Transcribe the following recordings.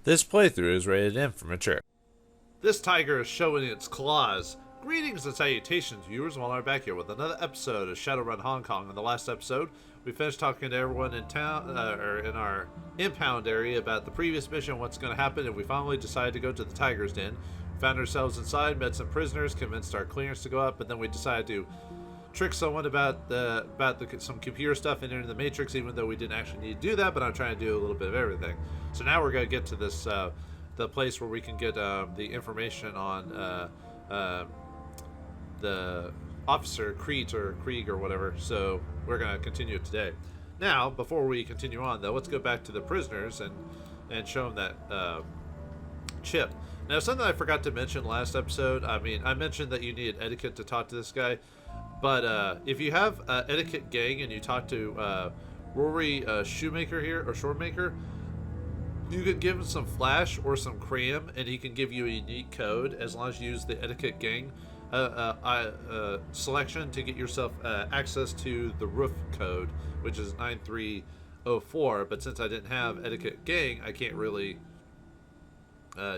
This playthrough is rated M for mature. This tiger is showing its claws. Greetings and salutations, viewers. While I'm back here with another episode of Shadowrun Hong Kong. In the last episode, we finished talking to everyone in town, or in our impound area, about the previous mission, what's going to happen, and we finally decided to go to the tiger's den. Found ourselves inside, met some prisoners, convinced our clearance to go up, but then we decided to trick someone about some computer stuff and enter the matrix, even though we didn't actually need to do that. But I'm trying to do a little bit of everything. So now we're going to get to this the place where we can get the information on the officer Krieg or whatever. So we're going to continue it today. Now, before we continue on, though, let's go back to the prisoners and show them that chip. Now, something I forgot to mention last episode. I mean, I mentioned that you needed etiquette to talk to this guy. But if you have Etiquette Gang and you talk to Rory Shoemaker here, or Shortmaker, you can give him some flash or some cram, and he can give you a unique code as long as you use the Etiquette Gang selection to get yourself access to the roof code, which is 9304. But since I didn't have Etiquette Gang, I can't really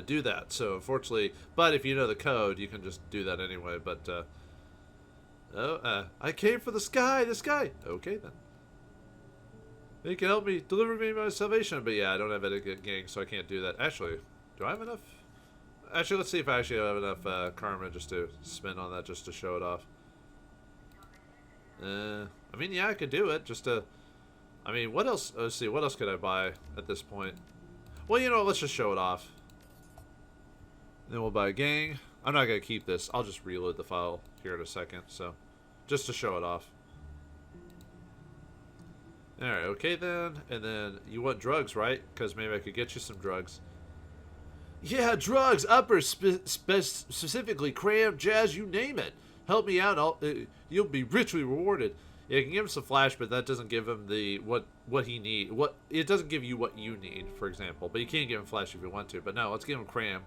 do that. So unfortunately, but if you know the code, you can just do that anyway. But I came for this guy. Okay, then. He can help me, deliver me my salvation. But yeah, I don't have Etiquette Gang, so I can't do that. Actually, do I have enough? Actually, let's see if I actually have enough karma just to spend on that, just to show it off. I mean, yeah, I could do it, just to... I mean, what else? Let's see, what else could I buy at this point? Well, you know, let's just show it off. Then we'll buy a gang. I'm not going to keep this. I'll just reload the file here in a second, so... just to show it off. Alright, okay then. And then, you want drugs, right? Because maybe I could get you some drugs. Yeah, drugs! Uppers! Specifically, cram, jazz, you name it. Help me out, you'll be richly rewarded. Yeah, you can give him some flash, but that doesn't give him the what he need. It doesn't give you what you need, for example. But you can give him flash if you want to. But no, let's give him cram.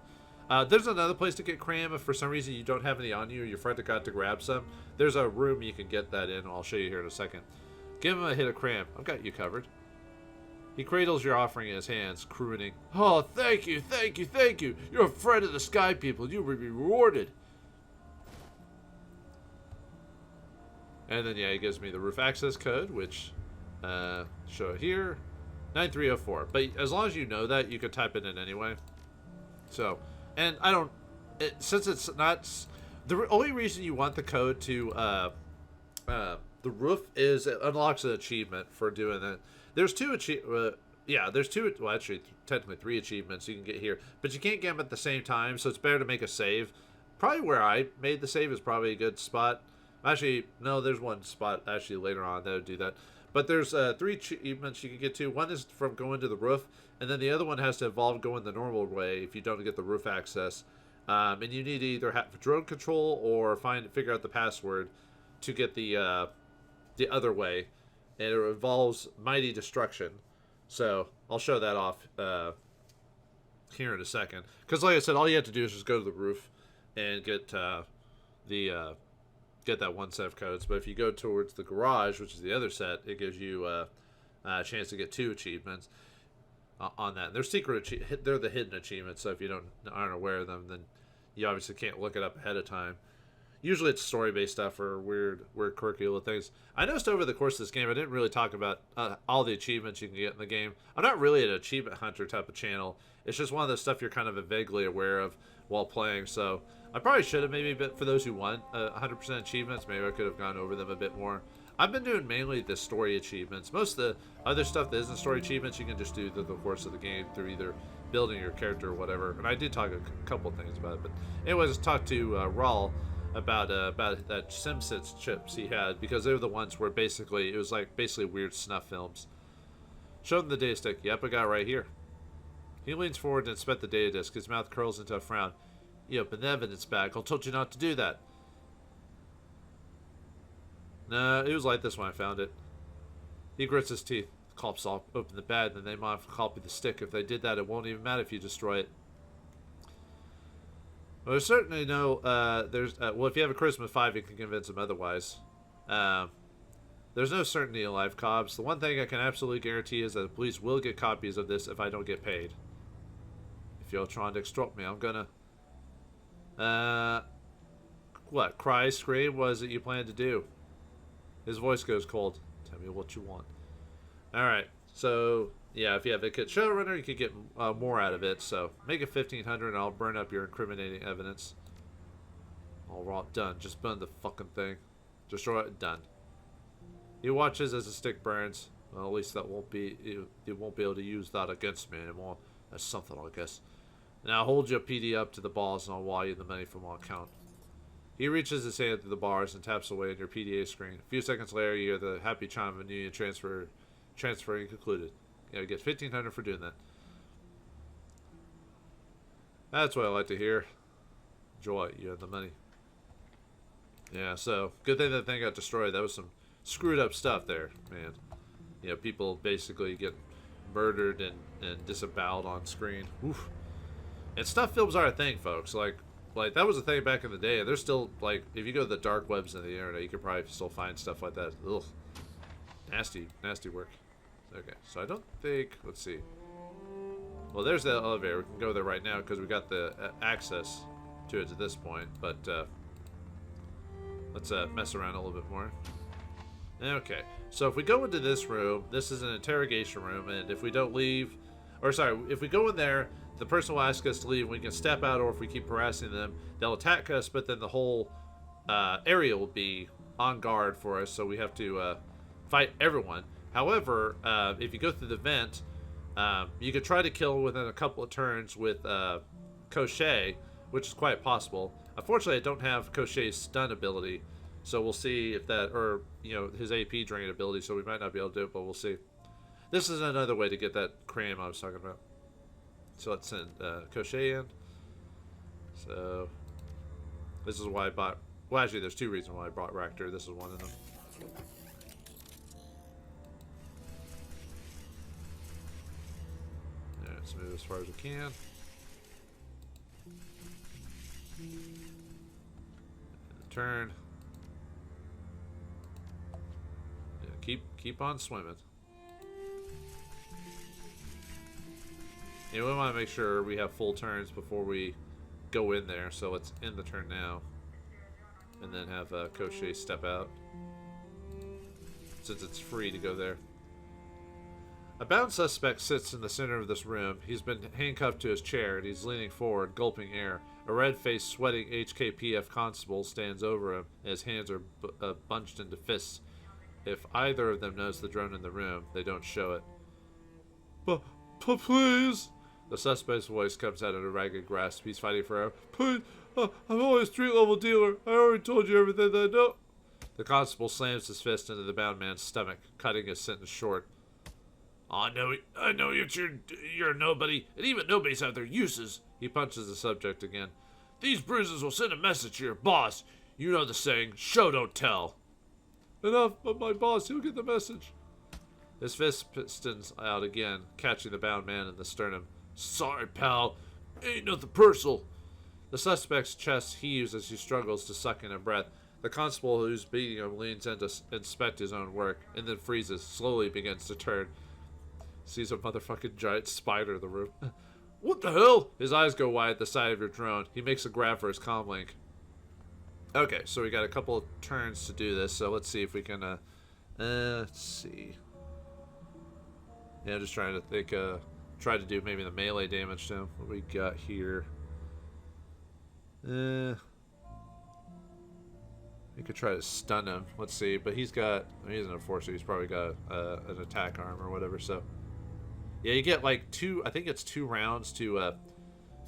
There's another place to get cram if for some reason you don't have any on you or your friend forgot to grab some. There's a room you can get that in. I'll show you here in a second. Give him a hit of cram. I've got you covered. He cradles your offering in his hands, crooning, "Oh, thank you, thank you, thank you. You're a friend of the sky people. You will be rewarded." And then, yeah, he gives me the roof access code, which, show here, 9304. But as long as you know that, you can type it in anyway. So... and I don't, since it's not, the only reason you want the code to the roof is it unlocks an achievement for doing that. There's two well, actually technically 3 achievements you can get here, but you can't get them at the same time, so it's better to make a save. Probably where I made the save is probably a good spot. Actually, no, there's one spot actually later on that would do that. But there's 3 achievements you can get to. One is from going to the roof, and then the other one has to involve going the normal way if you don't get the roof access. And you need to either have drone control or figure out the password to get the other way. And it involves mighty destruction. So I'll show that off here in a second. Because like I said, all you have to do is just go to the roof and get get that one set of codes. But if you go towards the garage, which is the other set, it gives you a chance to get 2 achievements on that. They're secret. They're the hidden achievements. So if you aren't aware of them, then you obviously can't look it up ahead of time. Usually it's story-based stuff or weird, quirky little things. I noticed over the course of this game, I didn't really talk about all the achievements you can get in the game. I'm not really an achievement hunter type of channel. It's just one of the stuff you're kind of vaguely aware of while playing. So I probably should have maybe, but for those who want 100% achievements, maybe I could have gone over them a bit more. I've been doing mainly the story achievements. Most of the other stuff that isn't story achievements, you can just do through the course of the game through either building your character or whatever. And I did talk a couple things about it. But anyways, talk to Raul about that SimCits chips he had, because they were the ones where basically it was like basically weird snuff films. Show him the data stick. Yep, I got it right here. He leans forward and inspects the data disk. His mouth curls into a frown. You open the evidence bag. I told you not to do that. No, it was like this when I found it. He grits his teeth. The cops all open the bag, then they might copy the stick. If they did that, it won't even matter if you destroy it. Well, there's certainly no, well, if you have a charisma 5, you can convince him otherwise. There's no certainty in life, Cobbs. The one thing I can absolutely guarantee is that the police will get copies of this if I don't get paid. If you're trying to extort me, I'm gonna... What? Cry, scream? What is it you plan to do? His voice goes cold. Tell me what you want. Alright, so... Yeah, if you have a Shadowrunner, you could get more out of it. So, make it 1,500 and I'll burn up your incriminating evidence. All right, done. Just burn the fucking thing. Destroy it, done. He watches as the stick burns. Well, at least that won't be... You won't be able to use that against me anymore. That's something, I guess. Now hold your PD up to the balls and I'll wire you the money from our account. He reaches his hand through the bars and taps away on your PDA screen. A few seconds later, you hear the happy chime of a union transferring concluded. You get 1,500 for doing that. That's what I like to hear. Joy, you have the money. Yeah, so good thing that thing got destroyed. That was some screwed up stuff there, man. You know, people basically get murdered and disemboweled on screen. Oof. And stuff films are a thing, folks. Like that was a thing back in the day. And there's still, like, if you go to the dark webs of the internet, you can probably still find stuff like that. Ugh. Nasty, nasty work. Okay, so I don't think, let's see. Well, there's the elevator. We can go there right now because we got the access to it at this point. But let's mess around a little bit more. Okay, so if we go into this room, this is an interrogation room, and if we don't leave, or sorry, if we go in there, the person will ask us to leave. We can step out, or if we keep harassing them, they'll attack us, but then the whole area will be on guard for us, so we have to fight everyone. However, if you go through the vent, you could try to kill within a couple of turns with Crochet, which is quite possible. Unfortunately, I don't have Crochet's stun ability, so we'll see if that, or, you know, his AP drain ability, so we might not be able to do it, but we'll see. This is another way to get that cream I was talking about. So let's send Crochet in. So, this is why I bought, well, actually, there's two reasons why I bought Raptor. This is one of them. Let's move as far as we can. Turn. Yeah, keep on swimming. Yeah, we want to make sure we have full turns before we go in there, so let's end the turn now. And then have Crochet step out, since it's free to go there. A bound suspect sits in the center of this room. He's been handcuffed to his chair, and he's leaning forward, gulping air. A red-faced, sweating HKPF constable stands over him, and his hands are bunched into fists. If either of them knows the drone in the room, they don't show it. But please! The suspect's voice comes out in a ragged grasp. He's fighting for air. Please! I'm only a street-level dealer. I already told you everything that I know. The constable slams his fist into the bound man's stomach, cutting his sentence short. I know you're a nobody, and even nobodies have their uses. He punches the subject again. These bruises will send a message to your boss. You know the saying, show don't tell. Enough, but my boss, he'll get the message. His fist pistons out again, catching the bound man in the sternum. Sorry, pal. Ain't nothing personal. The suspect's chest heaves as he struggles to suck in a breath. The constable who's beating him leans in to inspect his own work, and then freezes, slowly begins to turn. Sees a motherfucking giant spider in the room. What the hell? His eyes go wide at the sight of your drone. He makes a grab for his comlink. Okay, so we got a couple of turns to do this, so let's see if we can, let's see. Yeah, I'm just trying to think, try to do maybe the melee damage to him. What we got here? We could try to stun him. Let's see, but he's an enforcer. He's probably got an attack arm or whatever, so. Yeah, you get like I think it's 2 rounds to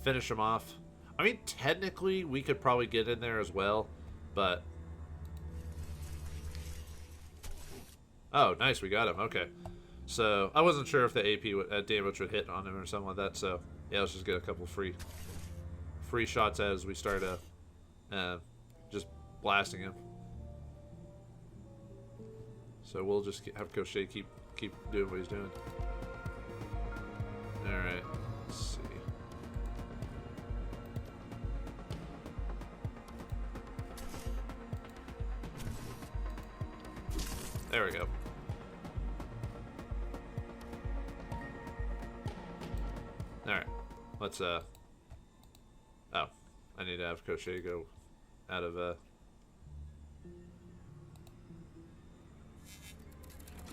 finish him off. I mean, technically, we could probably get in there as well, but... Oh, nice, we got him, okay. So, I wasn't sure if the AP damage would hit on him or something like that, so... Yeah, let's just get a couple free shots as we start just blasting him. So we'll just have Crochet keep doing what he's doing. Alright, let's see. There we go. Alright, let's oh, I need to have Crochet go out of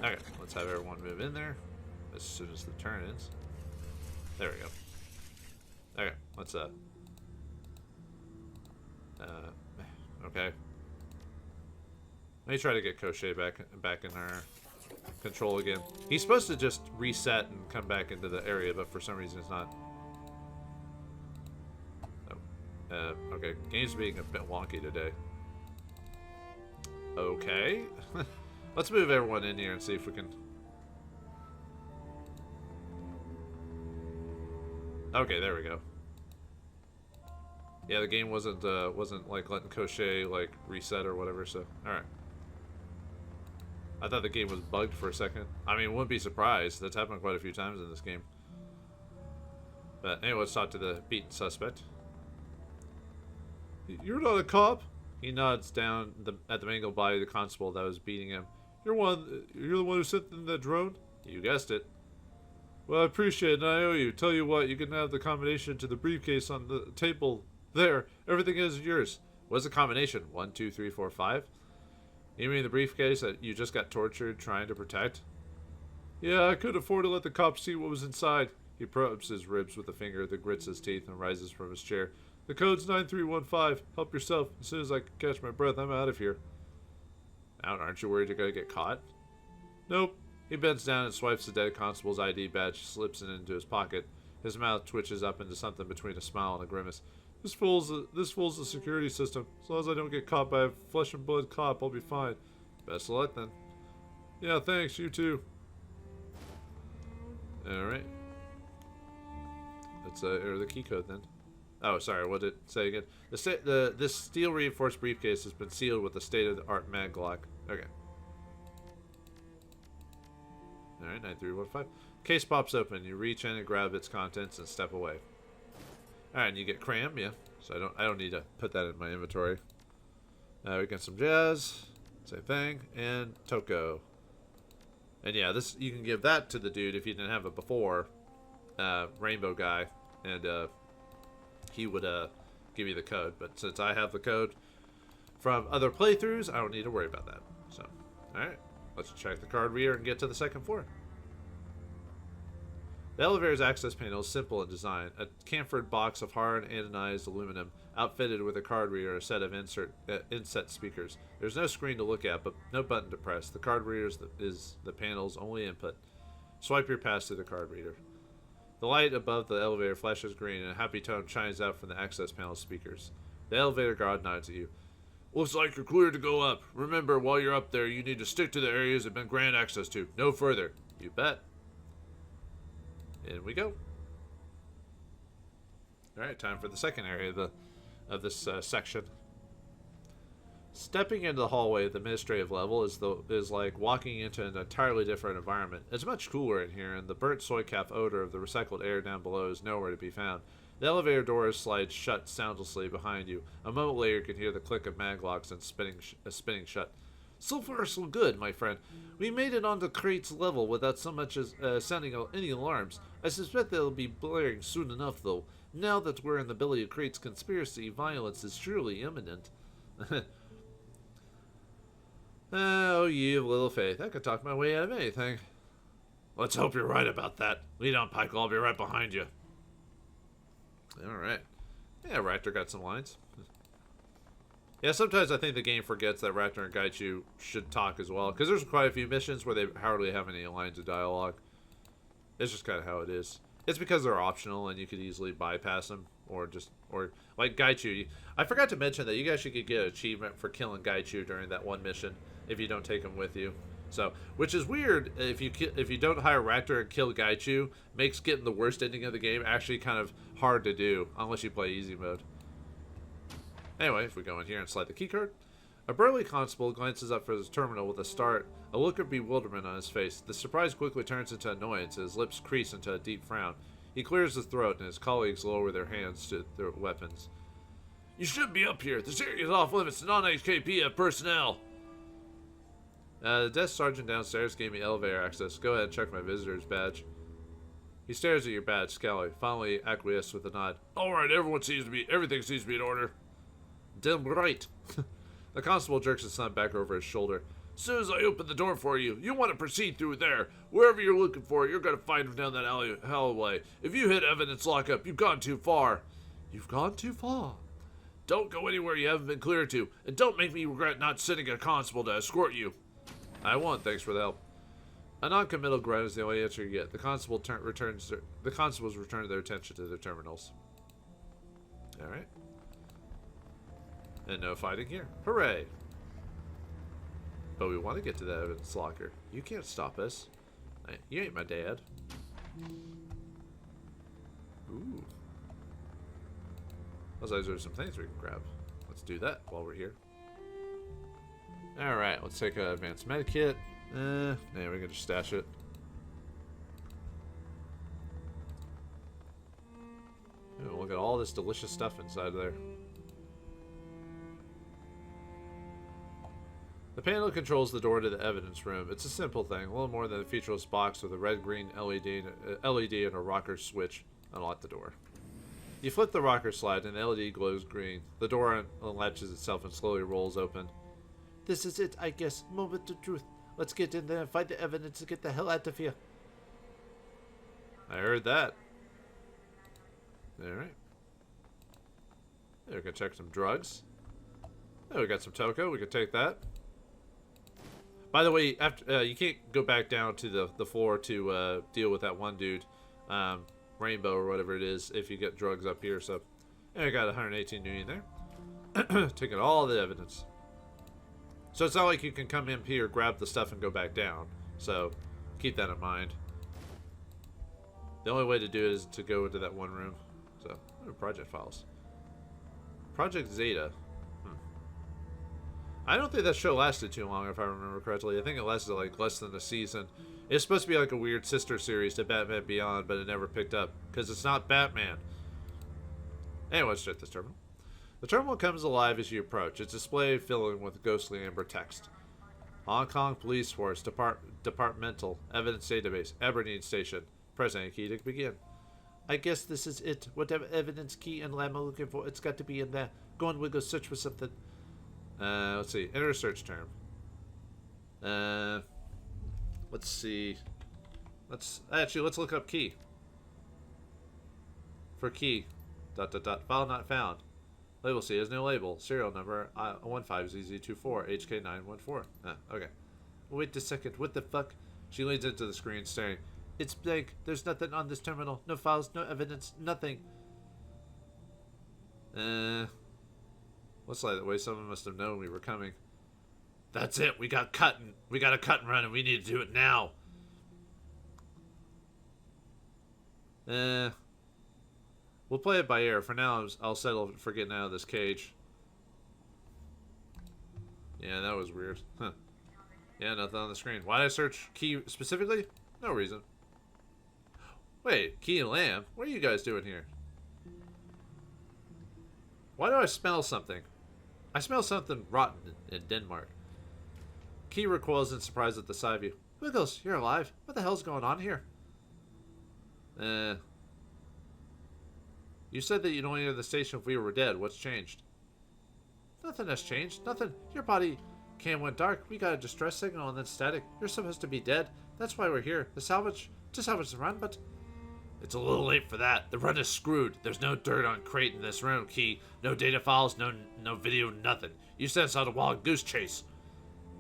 Okay, let's have everyone move in there as soon as the turn ends. There we go. Okay, let's okay. Let me try to get Crochet back in our control again. He's supposed to just reset and come back into the area, but for some reason it's not. Oh. Okay, game's being a bit wonky today. Okay. Let's move everyone in here and see if we can. Okay, there we go. Yeah, the game wasn't like letting Crochet like reset or whatever. So, all right. I thought the game was bugged for a second. I mean, wouldn't be surprised. That's happened quite a few times in this game. But anyway, let's talk to the beaten suspect. You're not a cop? He nods down at the mangled body of the constable that was beating him. You're the one who sent in the drone? You guessed it. Well, I appreciate it, and I owe you. Tell you what, you can have the combination to the briefcase on the table. There, everything is yours. What's the combination? 1, 2, 3, 4, 5? You mean the briefcase that you just got tortured trying to protect? Yeah, I couldn't afford to let the cops see what was inside. He probes his ribs with a finger that grits his teeth and rises from his chair. The code's 9315. Help yourself. As soon as I can catch my breath, I'm out of here. Out, aren't you worried you're going to get caught? Nope. He bends down and swipes the dead constable's ID badge, slips it into his pocket. His mouth twitches up into something between a smile and a grimace. This fool's the security system. As long as I don't get caught by a flesh and blood cop, I'll be fine. Best of luck then. Yeah, thanks. You too. Alright. Let's enter the key code then. Oh, sorry, what did it say again? This steel reinforced briefcase has been sealed with a state-of-the-art maglock. Okay. Alright, 9315. Case pops open. You reach in and grab its contents and step away. Alright, and you get cram, yeah. So I don't need to put that in my inventory. We got some jazz. Same thing. And Toko. And yeah, this you can give that to the dude if you didn't have it before. Rainbow guy. And he would give you the code. But since I have the code from other playthroughs, I don't need to worry about that. So, alright. Let's check the card reader and get to the second floor. The elevator's access panel is simple in design. A chamfered box of hard anodized aluminum outfitted with a card reader and a set of inset speakers. There's no screen to look at, but no button to press. The card reader is the panel's only input. Swipe your pass through the card reader. The light above the elevator flashes green and a happy tone shines out from the access panel speakers. The elevator guard nods at you. Looks like you're clear to go up. Remember, while you're up there, you need to stick to the areas you've been granted access to. No further. You bet. In we go. Alright, time for the second area of this section. Stepping into the hallway at the administrative level is like walking into an entirely different environment. It's much cooler in here, and the burnt soy cap odor of the recycled air down below is nowhere to be found. The elevator doors slide shut soundlessly behind you. A moment later, you can hear the click of maglocks and spinning shut. So far, so good, my friend. We made it onto Crate's level without so much as sounding any alarms. I suspect they'll be blaring soon enough, though. Now that we're in the belly of Crate's conspiracy, violence is surely imminent. Oh, you have little faith. I could talk my way out of anything. Let's hope you're right about that. Lead on, Pike. I'll be right behind you. Alright. Yeah, Raptor got some lines. Yeah, sometimes I think the game forgets that Raptor and Gaichu should talk as well. Because there's quite a few missions where they hardly have any lines of dialogue. It's just kind of how it is. It's because they're optional and you could easily bypass them. Or like Gaichu. I forgot to mention that you guys should get an achievement for killing Gaichu during that one mission. If you don't take him with you. So, which is weird, if you don't hire Raptor and kill Gaichu, makes getting the worst ending of the game actually kind of hard to do, unless you play easy mode. Anyway, if we go in here and slide the keycard, a burly constable glances up from his terminal with a look of bewilderment on his face. The surprise quickly turns into annoyance, his lips crease into a deep frown. He clears his throat, and his colleagues lower their hands to their weapons. You shouldn't be up here. This area is off limits to non-HKPF personnel. The desk sergeant downstairs gave me elevator access. Go ahead and check my visitor's badge. He stares at your badge, scowling, finally acquiesces with a nod. Alright, everything seems to be in order. Damn right. The constable jerks his thumb back over his shoulder. As soon as I open the door for you, you want to proceed through there. Wherever you're looking for, you're going to find him down that alleyway. If you hit evidence lockup, you've gone too far. You've gone too far. Don't go anywhere you haven't been cleared to, and don't make me regret not sending a constable to escort you. I won't, thanks for the help. A non-committal grunt is the only answer you get. The constables return their attention to their terminals. Alright. And no fighting here. Hooray! But we want to get to that evidence locker. You can't stop us. You ain't my dad. Ooh. Looks like there's some things we can grab. Let's do that while we're here. Alright, let's take an advanced med kit. Yeah, we can just stash it. Ooh, look at all this delicious stuff inside there. The panel controls the door to the evidence room. It's a simple thing, a little more than a featureless box with a red-green LED and a rocker switch. Unlock the door. You flip the rocker slide and the LED glows green. The door unlatches itself and slowly rolls open. This is it, I guess. Moment of truth. Let's get in there and find the evidence and get the hell out of here. I heard that. Alright. We can check some drugs. Oh, we got some toko. We can take that. By the way, after you can't go back down to the floor to deal with that one dude, Rainbow or whatever it is, if you get drugs up here. So, yeah, I got 118 million there. Taking all the evidence. So it's not like you can come in here, grab the stuff, and go back down. So keep that in mind. The only way to do it is to go into that one room. So, project files. Project Zeta. I don't think that show lasted too long, if I remember correctly. I think it lasted like less than a season. It's supposed to be like a weird sister series to Batman Beyond, but it never picked up because it's not Batman. Anyway, let's check this terminal. The terminal comes alive as you approach. Its display filling with ghostly amber text. Hong Kong Police Force Departmental Evidence Database, Aberdeen Station. Pressing a key to begin. I guess this is it. Whatever evidence key and lamb are looking for, it's got to be in there. Go on, Wiggle, search for something. Let's see. Enter a search term. Let's see. Let's look up key. For key. ... File not found. Label C has no label. Serial number 15ZZ24 HK914. Okay. Wait a second. What the fuck? She leans into the screen, staring. It's blank. There's nothing on this terminal. No files, no evidence, nothing. Looks like the way someone must have known we were coming. That's it. We got a cut and run, and we need to do it now. We'll play it by ear. For now, I'll settle for getting out of this cage. Yeah, that was weird. Huh. Yeah, nothing on the screen. Why did I search key specifically? No reason. Wait, Key and Lamb? What are you guys doing here? Why do I smell something? I smell something rotten in Denmark. Key recoils in surprise at the sight of you. Wiggles, you're alive. What the hell's going on here? You said that you'd only enter the station if we were dead. What's changed? Nothing has changed. Nothing. Your body cam went dark. We got a distress signal and then static. You're supposed to be dead. That's why we're here. To salvage the run, but... It's a little late for that. The run is screwed. There's no dirt on Crate in this room, Key. No data files, no video, nothing. You sent us on a wild goose chase.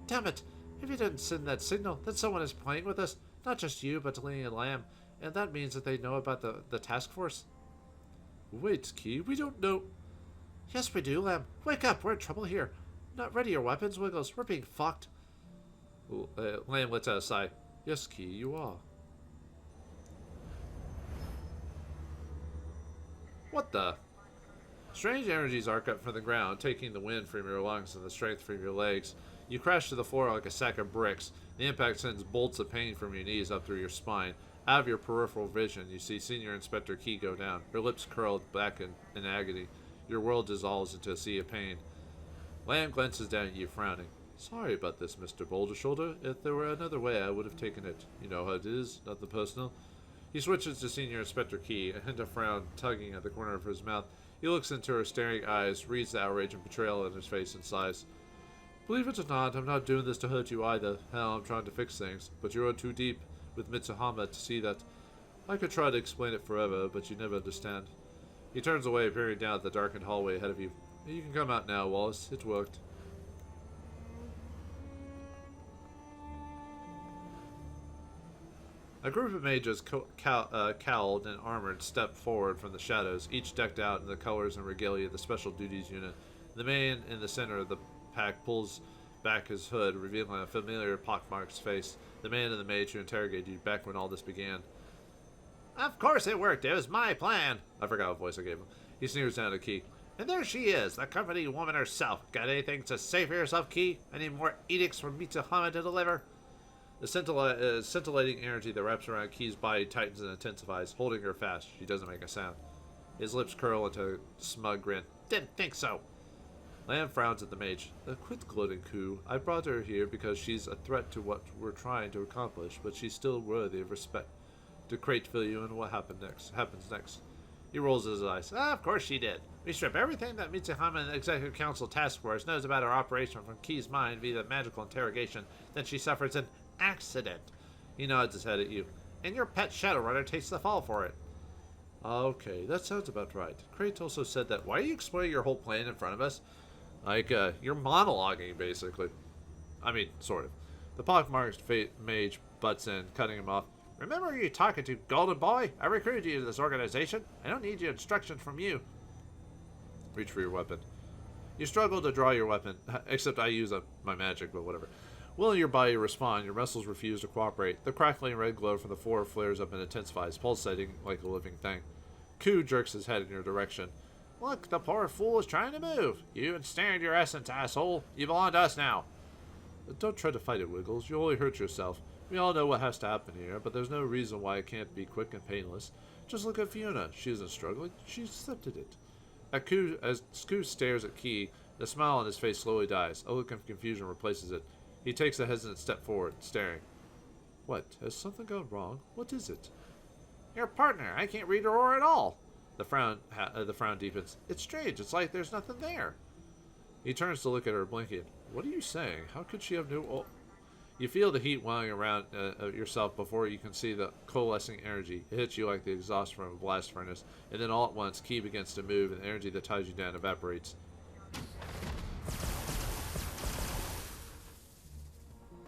Damn it. If you didn't send that signal, then someone is playing with us. Not just you, but Lee and Lamb. And that means that they know about the task force. Wait, Key, we don't know. Yes, we do, Lamb. Wake up, we're in trouble here. Not ready your weapons, Wiggles. We're being fucked. Lamb lets out a sigh. Yes, Key, you are. What the? Strange energies arc up from the ground, taking the wind from your lungs and the strength from your legs. You crash to the floor like a sack of bricks. The impact sends bolts of pain from your knees up through your spine. Out of your peripheral vision, you see Senior Inspector Key go down, her lips curled back in agony. Your world dissolves into a sea of pain. Lamb glances down at you, frowning. Sorry about this, Mr. Boulder Shoulder. If there were another way, I would have taken it. You know how it is, nothing personal. He switches to Senior Inspector Key, a hint of frown tugging at the corner of his mouth. He looks into her staring eyes, reads the outrage and betrayal in his face, and sighs. Believe it or not, I'm not doing this to hurt you either. Hell, I'm trying to fix things, but you're in too deep with Mitsuhama to see that. I could try to explain it forever, but you never understand. He turns away, peering down at the darkened hallway ahead of you. You can come out now, Wallace. It worked. A group of mages, cowled and armored, step forward from the shadows, each decked out in the colors and regalia of the Special Duties Unit. The man in the center of the pack pulls back his hood, revealing a familiar pockmarked face. The man and the mage who interrogated you back when all this began. Of course it worked. It was my plan. I forgot what voice I gave him. He sneers down at Key. And there she is, the company woman herself. Got anything to say for yourself, Key? Any more edicts from Mitsuhama to deliver? The scintillating energy that wraps around Key's body tightens and intensifies, holding her fast. She doesn't make a sound. His lips curl into a smug grin. Didn't think so. Lamb frowns at the mage. Quit gloating, Koo. I brought her here because she's a threat to what we're trying to accomplish, but she's still worthy of respect. To crate fill you in what happens next. He rolls his eyes. Of course she did. We strip everything that Mitsuhama and the Executive Council Task Force knows about our operation from Key's mind via magical interrogation. Then she suffers an accident. He nods his head at you. And your pet Shadowrunner takes the fall for it. Okay, that sounds about right. Crate also said that. Why are you explaining your whole plan in front of us? Like, you're monologuing, basically. I mean, sort of. The pockmarked mage butts in, cutting him off. Remember who you're talking to, Golden Boy? I recruited you to this organization. I don't need your instructions from you. Reach for your weapon. You struggle to draw your weapon, except I use my magic, but whatever. Will your body respond? Your muscles refuse to cooperate. The crackling red glow from the floor flares up and intensifies, pulsating like a living thing. Koo jerks his head in your direction. Look, the poor fool is trying to move. You ensnared your essence, asshole. You belong to us now. Don't try to fight it, Wiggles. You only hurt yourself. We all know what has to happen here, but there's no reason why it can't be quick and painless. Just look at Fiona. She isn't struggling. She accepted it. As Koo stares at Key, the smile on his face slowly dies. A look of confusion replaces it. He takes a hesitant step forward, staring. What? Has something gone wrong? What is it? Your partner. I can't read her aura at all. The frown deepens. It's strange. It's like there's nothing there. He turns to look at her, blinking. What are you saying? How could she have no... You feel the heat welling around yourself before you can see the coalescing energy. It hits you like the exhaust from a blast furnace, and then all at once, Key begins to move, and the energy that ties you down evaporates.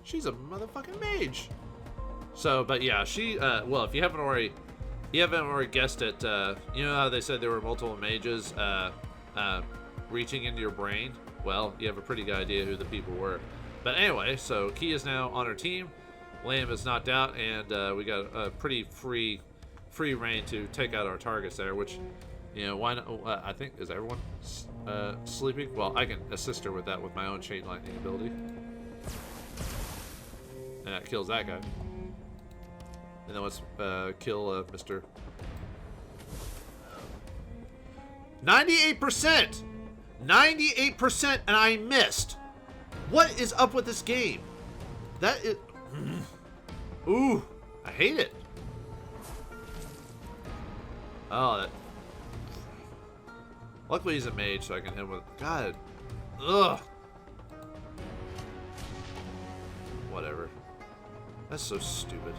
She's a motherfucking mage. So, but yeah, she. Well, if you haven't already guessed it, you know how they said there were multiple mages reaching into your brain. Well, you have a pretty good idea who the people were. But anyway, so Key is now on her team. Lamb is knocked out, and we got a pretty free reign to take out our targets there. Which, you know, why not? I think is everyone sleeping? Well, I can assist her with that with my own chain lightning ability, and that kills that guy. And then let's kill Mr. 98%, 98%, and I missed. What is up with this game? That is... Ooh, I hate it. Oh, that... Luckily he's a mage, so I can hit him with... God. Ugh. Whatever. That's so stupid.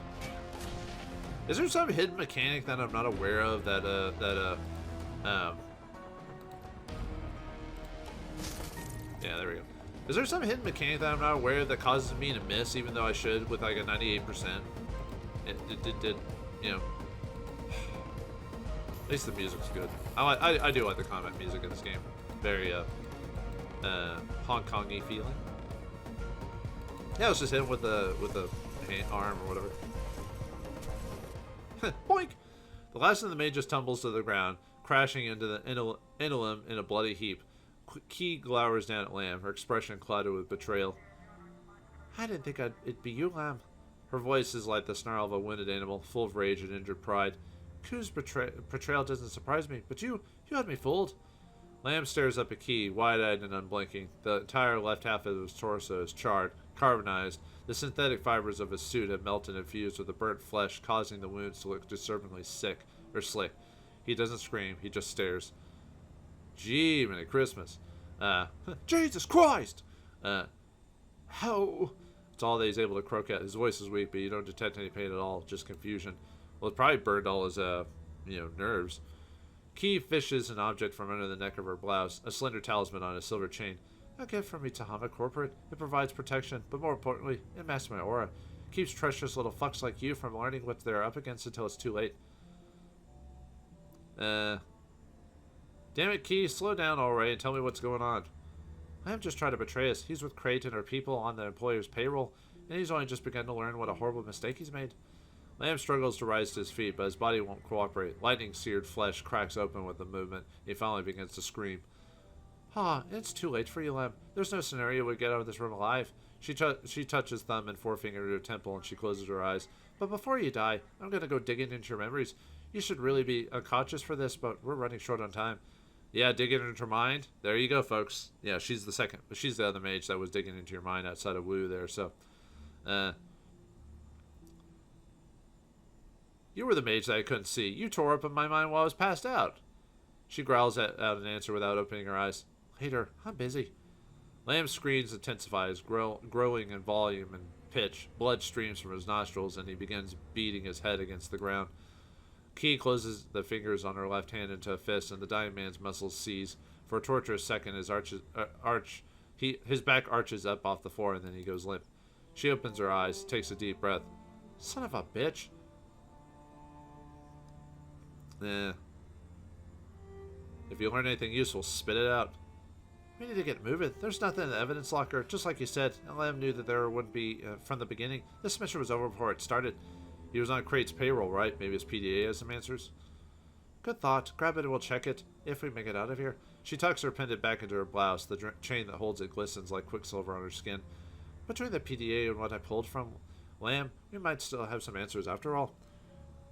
Is there some hidden mechanic that I'm not aware of that, yeah, there we go. Is there some hidden mechanic that I'm not aware of that causes me to miss, even though I should with like a 98%? It did, you know. At least the music's good. I do like the combat music in this game. Very Hong Kong-y feeling. Yeah, let's just hit him with a arm or whatever. Boink! The last of the mages tumbles to the ground, crashing into the inulum in a bloody heap. Key glowers down at Lamb, her expression clouded with betrayal. I didn't think it'd be you, Lamb. Her voice is like the snarl of a wounded animal, full of rage and injured pride. Koo's betrayal doesn't surprise me, but you had me fooled. Lamb stares up at Key, wide-eyed and unblinking. The entire left half of his torso is charred, carbonized. The synthetic fibers of his suit had melted and fused with the burnt flesh, causing the wounds to look disturbingly slick. He doesn't scream, he just stares. Gee, Merry Christmas. Jesus Christ! How? It's all that he's able to croak at. His voice is weak, but you don't detect any pain at all, just confusion. Well, it probably burned all his, nerves. Key fishes an object from under the neck of her blouse, a slender talisman on a silver chain. A gift from me to Hama Corporate. It provides protection, but more importantly, it masks my aura. Keeps treacherous little fucks like you from learning what they're up against until it's too late. Damn it, Key, slow down already and tell me what's going on. I am just trying to betray us. He's with Crate and her people on the employer's payroll, and he's only just begun to learn what a horrible mistake he's made. Lamb struggles to rise to his feet, but his body won't cooperate. Lightning-seared flesh cracks open with the movement. He finally begins to scream. It's too late for you, Lamb. There's no scenario we get out of this room alive. She touches thumb and forefinger to her temple, and she closes her eyes. But before you die, I'm going to go digging into your memories. You should really be unconscious for this, but we're running short on time. Yeah, digging into her mind. There you go, folks. Yeah, she's the other mage that was digging into your mind outside of Wu there, so. You were the mage that I couldn't see. You tore up in my mind while I was passed out. She growls out an answer without opening her eyes. Later, I'm busy. Lamb's screams intensifies, growing in volume and pitch. Blood streams from his nostrils, and he begins beating his head against the ground. Key closes the fingers on her left hand into a fist, and the dying man's muscles seize. For a torturous second, his back arches up off the floor, and then he goes limp. She opens her eyes, takes a deep breath. Son of a bitch. If you learn anything useful, spit it out. We need to get moving. There's nothing in the evidence locker, just like you said. And Lamb knew that there wouldn't be from the beginning. This mission was over before it started. He was on Crate's payroll, right? Maybe his PDA has some answers. Good thought. Grab it and we'll check it, if we make it out of here. She tucks her pendant back into her blouse. The chain that holds it glistens like quicksilver on her skin. Between the PDA and what I pulled from Lamb, we might still have some answers after all.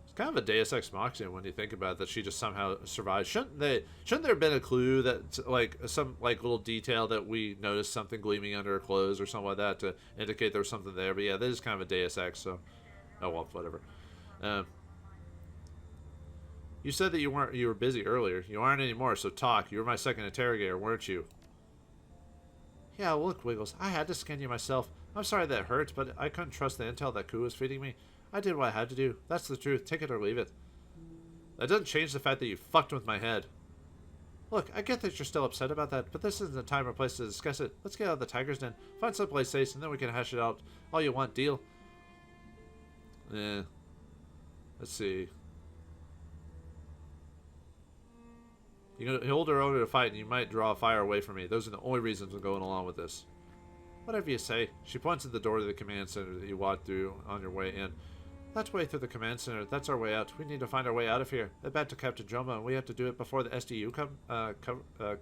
It's kind of a Deus Ex Machina when you think about it, that she just somehow survived. Shouldn't there have been a clue that, like, some little detail that we noticed something gleaming under her clothes or something like that to indicate there was something there? But yeah, this is kind of a Deus Ex, so oh well, whatever. You said that you were busy earlier. You aren't anymore, so talk. You were my second interrogator, weren't you? Yeah, look, Wiggles, I had to skin you myself. I'm sorry that hurt, but I couldn't trust the intel that Ku was feeding me. I did what I had to do. That's the truth. Take it or leave it. That doesn't change the fact that you fucked with my head. Look, I get that you're still upset about that, but this isn't the time or place to discuss it. Let's get out of the tiger's den, find someplace safe, and then we can hash it out all you want. Deal? Let's see. You can hold her over to fight, and you might draw fire away from me. Those are the only reasons I'm going along with this. Whatever you say. She points at the door to the command center that you walked through on your way in. That way through the command center. That's our way out. We need to find our way out of here. They're back to Captain Joma, and we have to do it before the SDU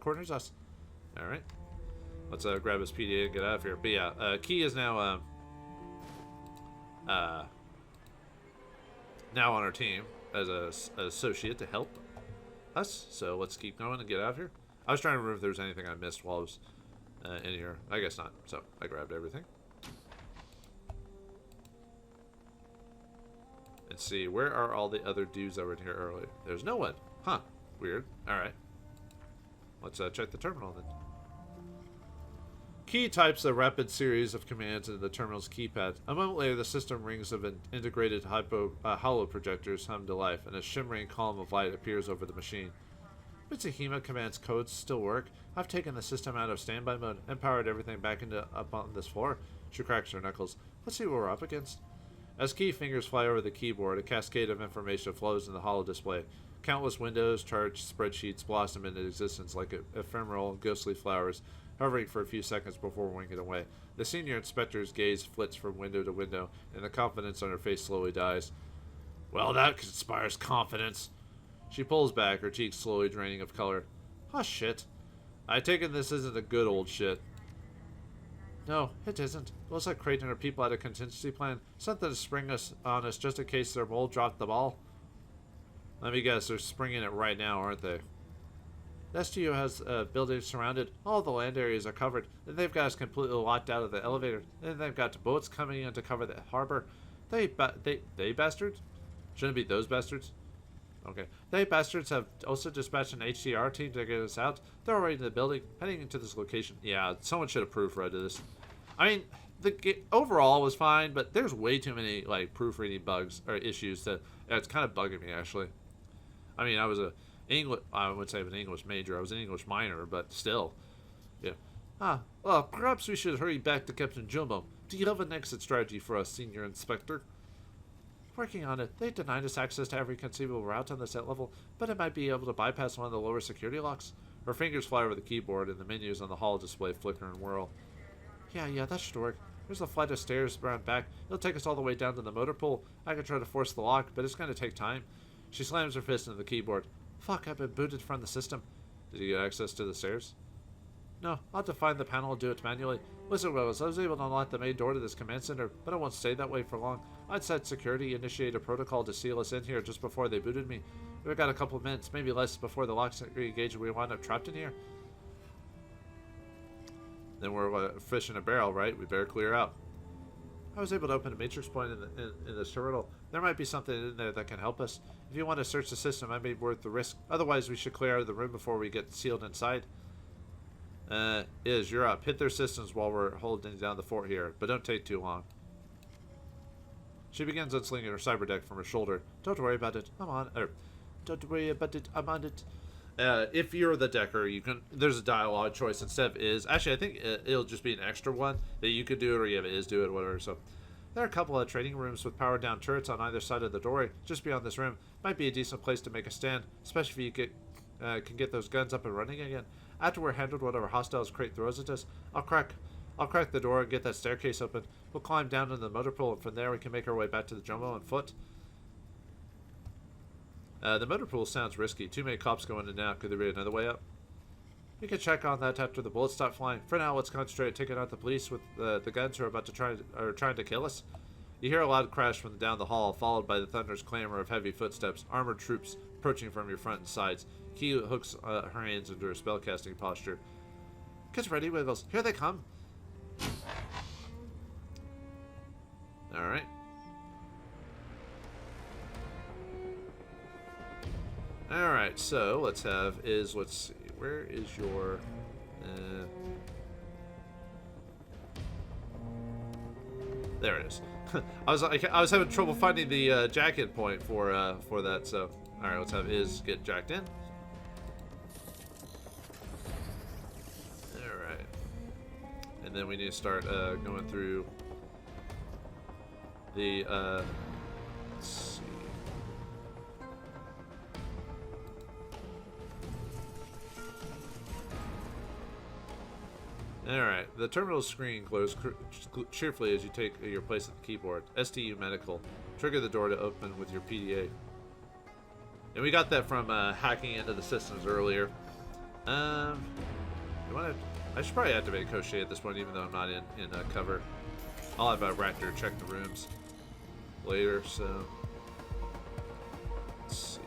corners us. Alright. Let's grab his PDA and get out of here. But yeah, Key is now now on our team as an associate to help us. So let's keep going and get out of here. I was trying to remember if there was anything I missed while I was in here. I guess not. So I grabbed everything. Let's see. Where are all the other dudes that were in here earlier? There's no one. Huh. Weird. Alright. Let's check the terminal then. Key types a rapid series of commands into the terminal's keypad. A moment later, the system rings of integrated holo projectors hum to life, and a shimmering column of light appears over the machine. Mitsuhima Command's codes still work. I've taken the system out of standby mode and powered everything back up on this floor. She cracks her knuckles. Let's see what we're up against. As Key fingers fly over the keyboard, a cascade of information flows in the holo display. Countless windows, charts, spreadsheets blossom into existence like ephemeral, ghostly flowers, hovering for a few seconds before winging away. The senior inspector's gaze flits from window to window, and the confidence on her face slowly dies. Well, that inspires confidence. She pulls back, her cheeks slowly draining of color. Oh, shit. I take it this isn't the good old shit. No, it isn't. It looks like Crate and her people had a contingency plan. Something to spring us on us just in case their mole dropped the ball. Let me guess, they're springing it right now, aren't they? The STU has buildings surrounded. All the land areas are covered. And they've got us completely locked out of the elevator. And they've got boats coming in to cover the harbor. They bastards? Shouldn't it be those bastards? Okay. They bastards have also dispatched an HCR team to get us out. They're already in the building, heading into this location. Yeah, someone should have proofread this. I mean, the overall was fine, but there's way too many like proofreading bugs or issues that it's kind of bugging me actually. I mean, I was I would say an English major. I was an English minor, but still, yeah. Well, perhaps we should hurry back to Captain Jumbo. Do you have an exit strategy for us, Senior Inspector? Working on it. They denied us access to every conceivable route on the set level, but it might be able to bypass one of the lower security locks. Her fingers fly over the keyboard, and the menus on the hall display flicker and whirl. Yeah, that should work. There's a flight of stairs around back. It'll take us all the way down to the motor pool. I could try to force the lock, but it's going to take time. She slams her fist into the keyboard. Fuck, I've been booted from the system. Did you get access to the stairs? No, I'll have to find the panel and do it manually. Listen, Willis, I was able to unlock the main door to this command center, but it won't stay that way for long. I'd set security, initiate a protocol to seal us in here just before they booted me. We've got a couple of minutes, maybe less, before the locks re-engage and we wind up trapped in here. Then we're a fish in a barrel, right? We better clear out. I was able to open a matrix point in this terminal. There might be something in there that can help us. If you want to search the system, I may be worth the risk. Otherwise, we should clear out of the room before we get sealed inside. You're up. Hit their systems while we're holding down the fort here, but don't take too long. She begins unslinging her cyber deck from her shoulder. Don't worry about it. I'm on. Don't worry about it. I'm on it. If you're the decker, you can. There's a dialogue choice instead of is. Actually, I think it'll just be an extra one that you could do it, or you have is do it, whatever. So there are a couple of training rooms with powered down turrets on either side of the doorway. Just beyond this room, might be a decent place to make a stand, especially if you can get those guns up and running again. After we're handled whatever hostiles crate throws at us, I'll crack the door and get that staircase open. We'll climb down into the motor pool, and from there we can make our way back to the Jumbo on foot. The motor pool sounds risky. Too many cops going in and out. Could there be another way up? We can check on that after the bullets stop flying. For now, let's concentrate on taking out the police with the guns who are trying to kill us. You hear a loud crash from down the hall, followed by the thunderous clamor of heavy footsteps, armored troops approaching from your front and sides. Key hooks her hands into her spellcasting posture. Get ready, Wiggles. Here they come. Alright. Alright, so let's see, where is your, there it is. I was having trouble finding the jack-in point for that, so, alright, let's have is get jacked in. Alright. And then we need to start, going through the, let's see. Alright, the terminal screen glows cheerfully as you take your place at the keyboard. STU Medical. Trigger the door to open with your PDA. And we got that from hacking into the systems earlier. I should probably activate Crochet at this point, even though I'm not in cover. I'll have Raptor check the rooms later, so... Let's see.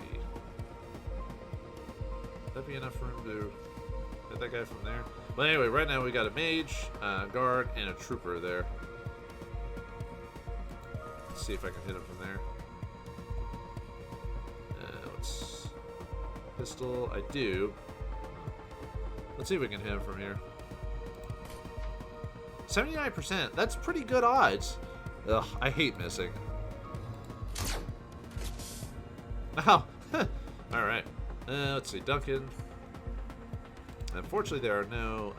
That'd be enough room to get that guy from there. Well, anyway, right now we got a mage, guard, and a trooper there. Let's see if I can hit him from there. Let's pistol. I do. Let's see if we can hit him from here. 79%. That's pretty good odds. Ugh, I hate missing. Oh, all right. Let's see, Duncan. Unfortunately, there are no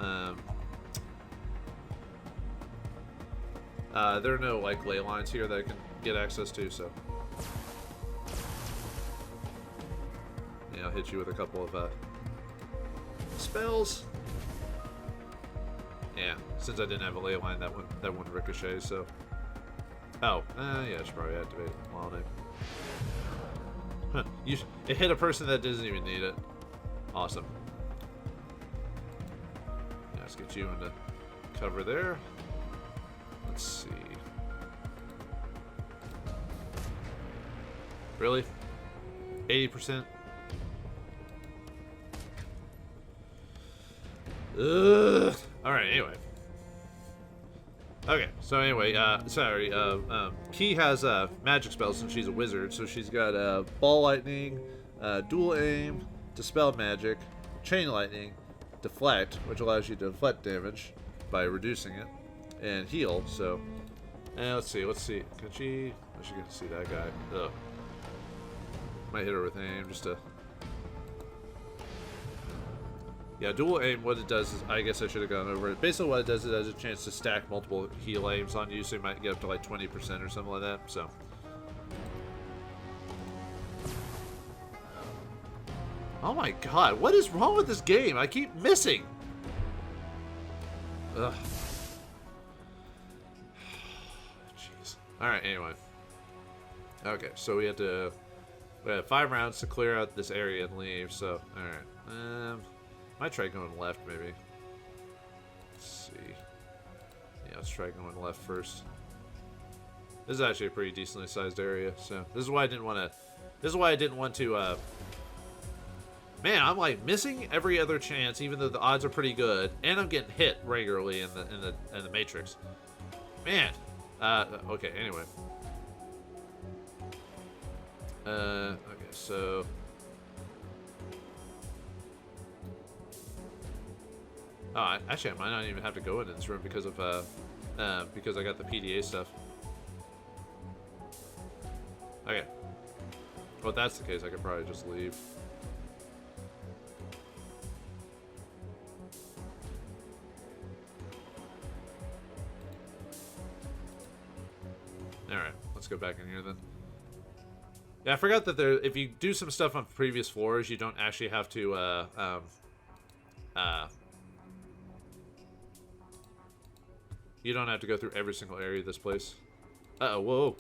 like ley lines here that I can get access to. So yeah, I'll hit you with a couple of spells. Yeah, since I didn't have a ley line, that one ricochet. So yeah, I should probably activate it while I. Huh, it hit a person that doesn't even need it. Awesome. Let's get you into cover there. Let's see. Really? 80%? Ugh. All right. Anyway. Okay. So anyway, Key has magic spells since she's a wizard. So she's got ball lightning, dual aim, dispel magic, chain lightning, deflect, which allows you to deflect damage by reducing it, and heal. So, let's see. Can she? I should get to see that guy. Ugh. Might hit her with aim just to. Yeah, dual aim, what it does is, I guess I should have gone over it. Basically what it does is it has a chance to stack multiple heal aims on you, so you might get up to like 20% or something like that, so. Oh my god, what is wrong with this game? I keep missing! Ugh. Jeez. Alright, anyway. Okay, so we have 5 rounds to clear out this area and leave, so, alright. Might try going left, maybe. Let's see. Yeah, let's try going left first. This is actually a pretty decently sized area, so this is why I didn't want to. Man, I'm like missing every other chance, even though the odds are pretty good, and I'm getting hit regularly in the Matrix. Man. Okay. Anyway. Okay. So. Oh, actually, I might not even have to go into this room because of because I got the PDA stuff. Okay. Well, if that's the case, I could probably just leave. All right, let's go back in here then. Yeah, I forgot that if you do some stuff on previous floors, you don't actually have to you don't have to go through every single area of this place. Uh-oh, whoa.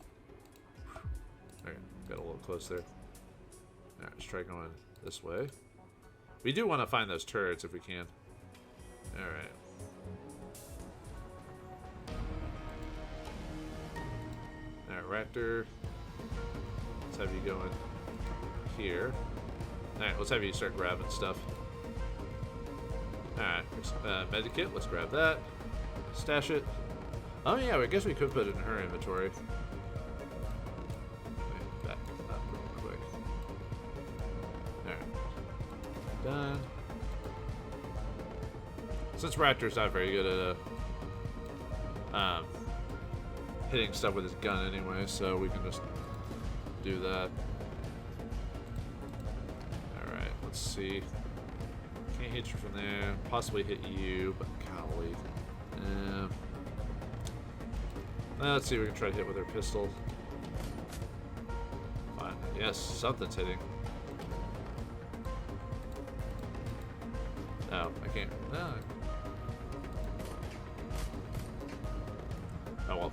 Okay, got a little close there. Alright, let's try going this way. We do want to find those turrets if we can. Alright. Alright, Raptor. Let's have you go in here. Alright, let's have you start grabbing stuff. Alright, medikit, let's grab that. Stash it. Oh yeah, I guess we could put it in her inventory. Back up real quick. Alright. Done. Since Raptor's not very good at hitting stuff with his gun anyway, so we can just do that. Alright, let's see. Can't hit you from there. Possibly hit you, but golly. Let's see if we can try to hit with our pistol. Fine. Yes, something's hitting. Oh, I can't. No. Oh well.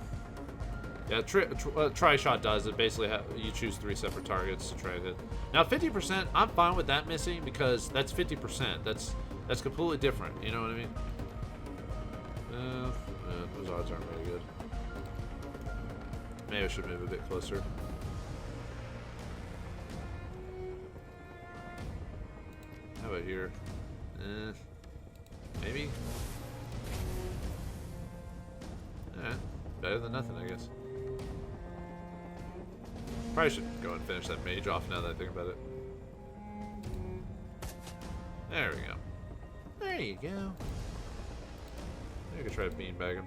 Yeah, Tri-Shot does it. Basically, you choose 3 separate targets to try to hit. Now, 50%, I'm fine with that missing because that's 50%. That's completely different. You know what I mean? Those odds aren't very good. Maybe I should move a bit closer. How about here? Maybe? Better than nothing, I guess. Probably should go and finish that mage off now that I think about it. There we go. There you go. I could try to beanbag him.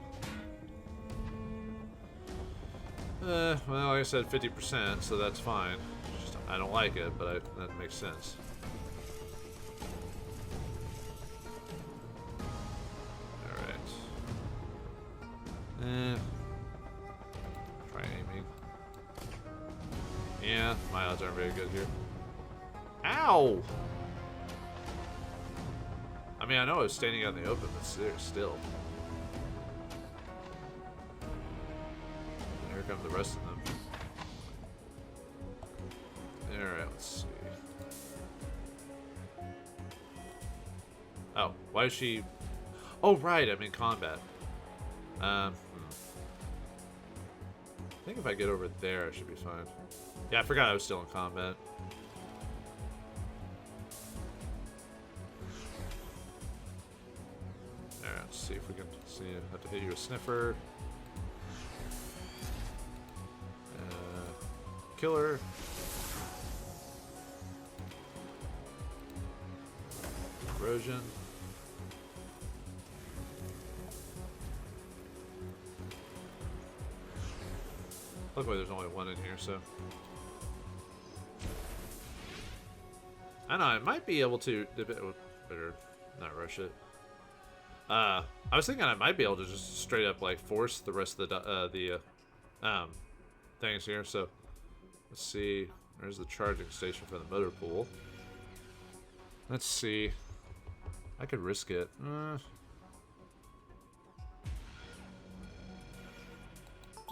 Well, like I said, 50%, so that's fine. Just, I don't like it, but that makes sense. Alright. Try aiming. Yeah, my odds aren't very good here. Ow! I mean, I know I was standing out in the open, but still. Here come the rest of them. Alright, let's see. Oh, why is she... Oh, right, I'm in combat. I think if I get over there, I should be fine. Yeah, I forgot I was still in combat. Let's see if we can see. I have to hit you a sniffer. Killer. Erosion. Luckily there's only one in here, so. I know, I might be able to. Better not rush it. I was thinking I might be able to just straight up like force the rest of the things here. So let's see. There's the charging station for the motor pool. Let's see. I could risk it. Let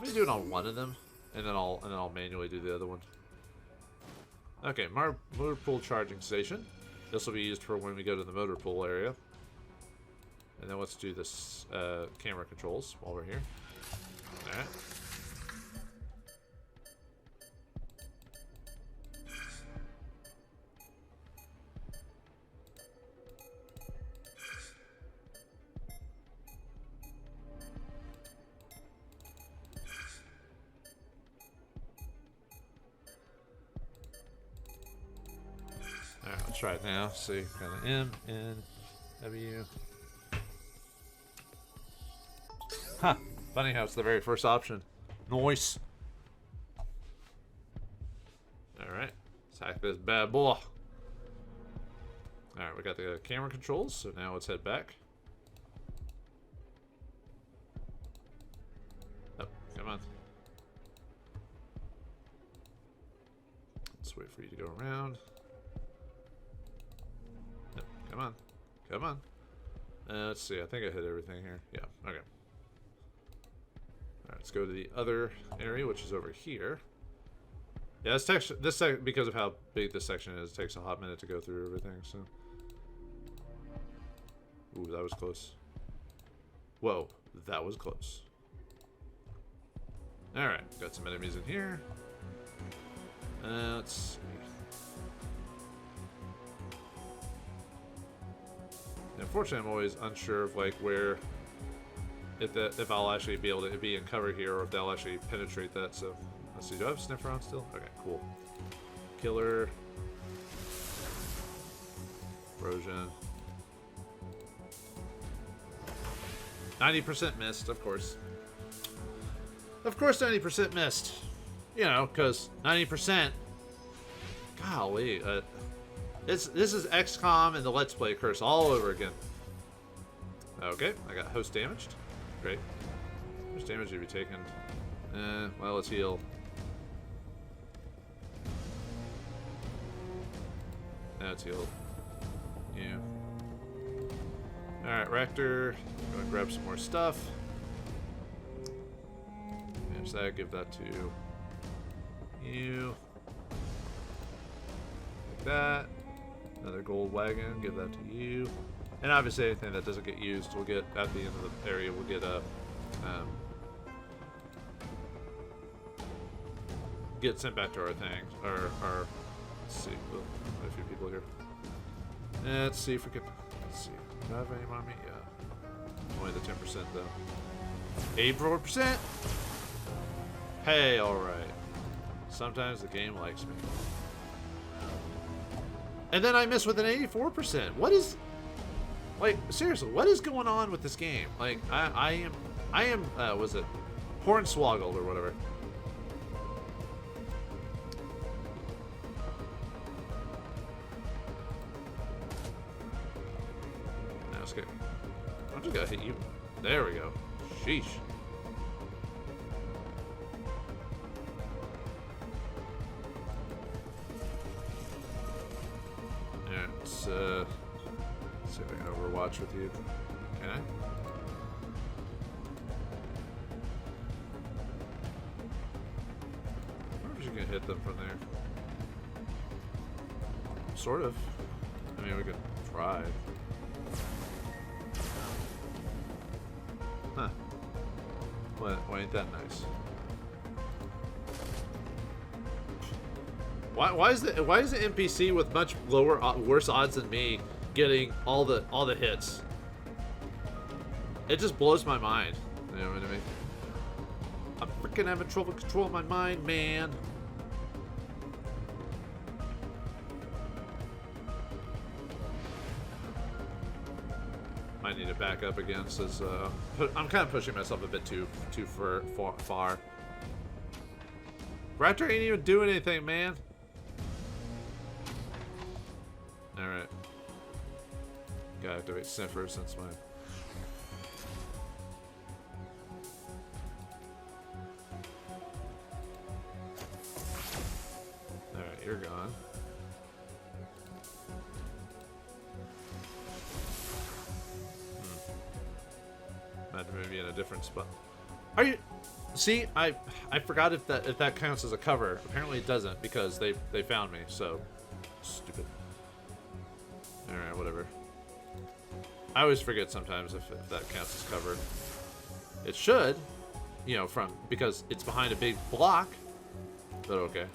me do it on one of them, and then I'll manually do the other one. Okay, motor pool charging station. This will be used for when we go to the motor pool area. And then let's do this camera controls while we're here. Alright. Alright, let's try it now. See, kind of M, N, W. Huh. Funny how it's the very first option. Nice. Alright. Let's hack this bad boy. Alright, we got the camera controls, so now let's head back. Oh, come on. Let's wait for you to go around. Oh, come on. Come on. Let's see, I think I hit everything here. Yeah, okay. Let's go to the other area, which is over here. Yeah, because of how big this section is, it takes a hot minute to go through everything, so. Ooh, that was close. Whoa, that was close. Alright, got some enemies in here. Let's see. Unfortunately, I'm always unsure of like where if I'll actually be able to be in cover here, or if they'll actually penetrate that. So let's see. Do I have sniffer on still? Okay, cool. Killer. Erosion. 90% missed, of course. Of course 90% missed. You know, because 90%. Golly. This is XCOM and the Let's Play curse all over again. Okay, I got host damaged. Great. How much damage have you taken? Well, let's heal. Let's heal. Yeah. Alright, Rector. Gonna grab some more stuff. Manage that, give that to you. Like that. Another gold wagon, give that to you. And obviously anything that doesn't get used, we'll get at the end of the area, we'll get sent back to our thing. Our let's see, we'll have a few people here. Let's see if we can, let's see, do I have any on me? Yeah. Only the 10% though. 84%? Hey, alright. Sometimes the game likes me. And then I miss with an 84%. What is... Like, seriously, what is going on with this game? Like, I am, was it Hornswoggled or whatever? That's good. I'm just gonna hit you. There we go. Sheesh. Yeah, let's see if I can overwatch with you. Can I? I wonder if you can hit them from there. Sort of. I mean, we could try. Huh. Why ain't that nice? Why is the NPC with much worse odds than me getting all the hits? It just blows my mind. You know what I mean? I'm freaking having trouble controlling my mind, man. Might need to back up again, since I'm kind of pushing myself a bit too far. Raptor ain't even doing anything, man. All right. Gotta activate Sniffer since my. All right, you're gone. Might have maybe in a different spot. Are you? See, I forgot if that counts as a cover. Apparently it doesn't because they found me. So stupid. All right, whatever. I always forget sometimes if that counts as cover. It should, you know, because it's behind a big block. But okay.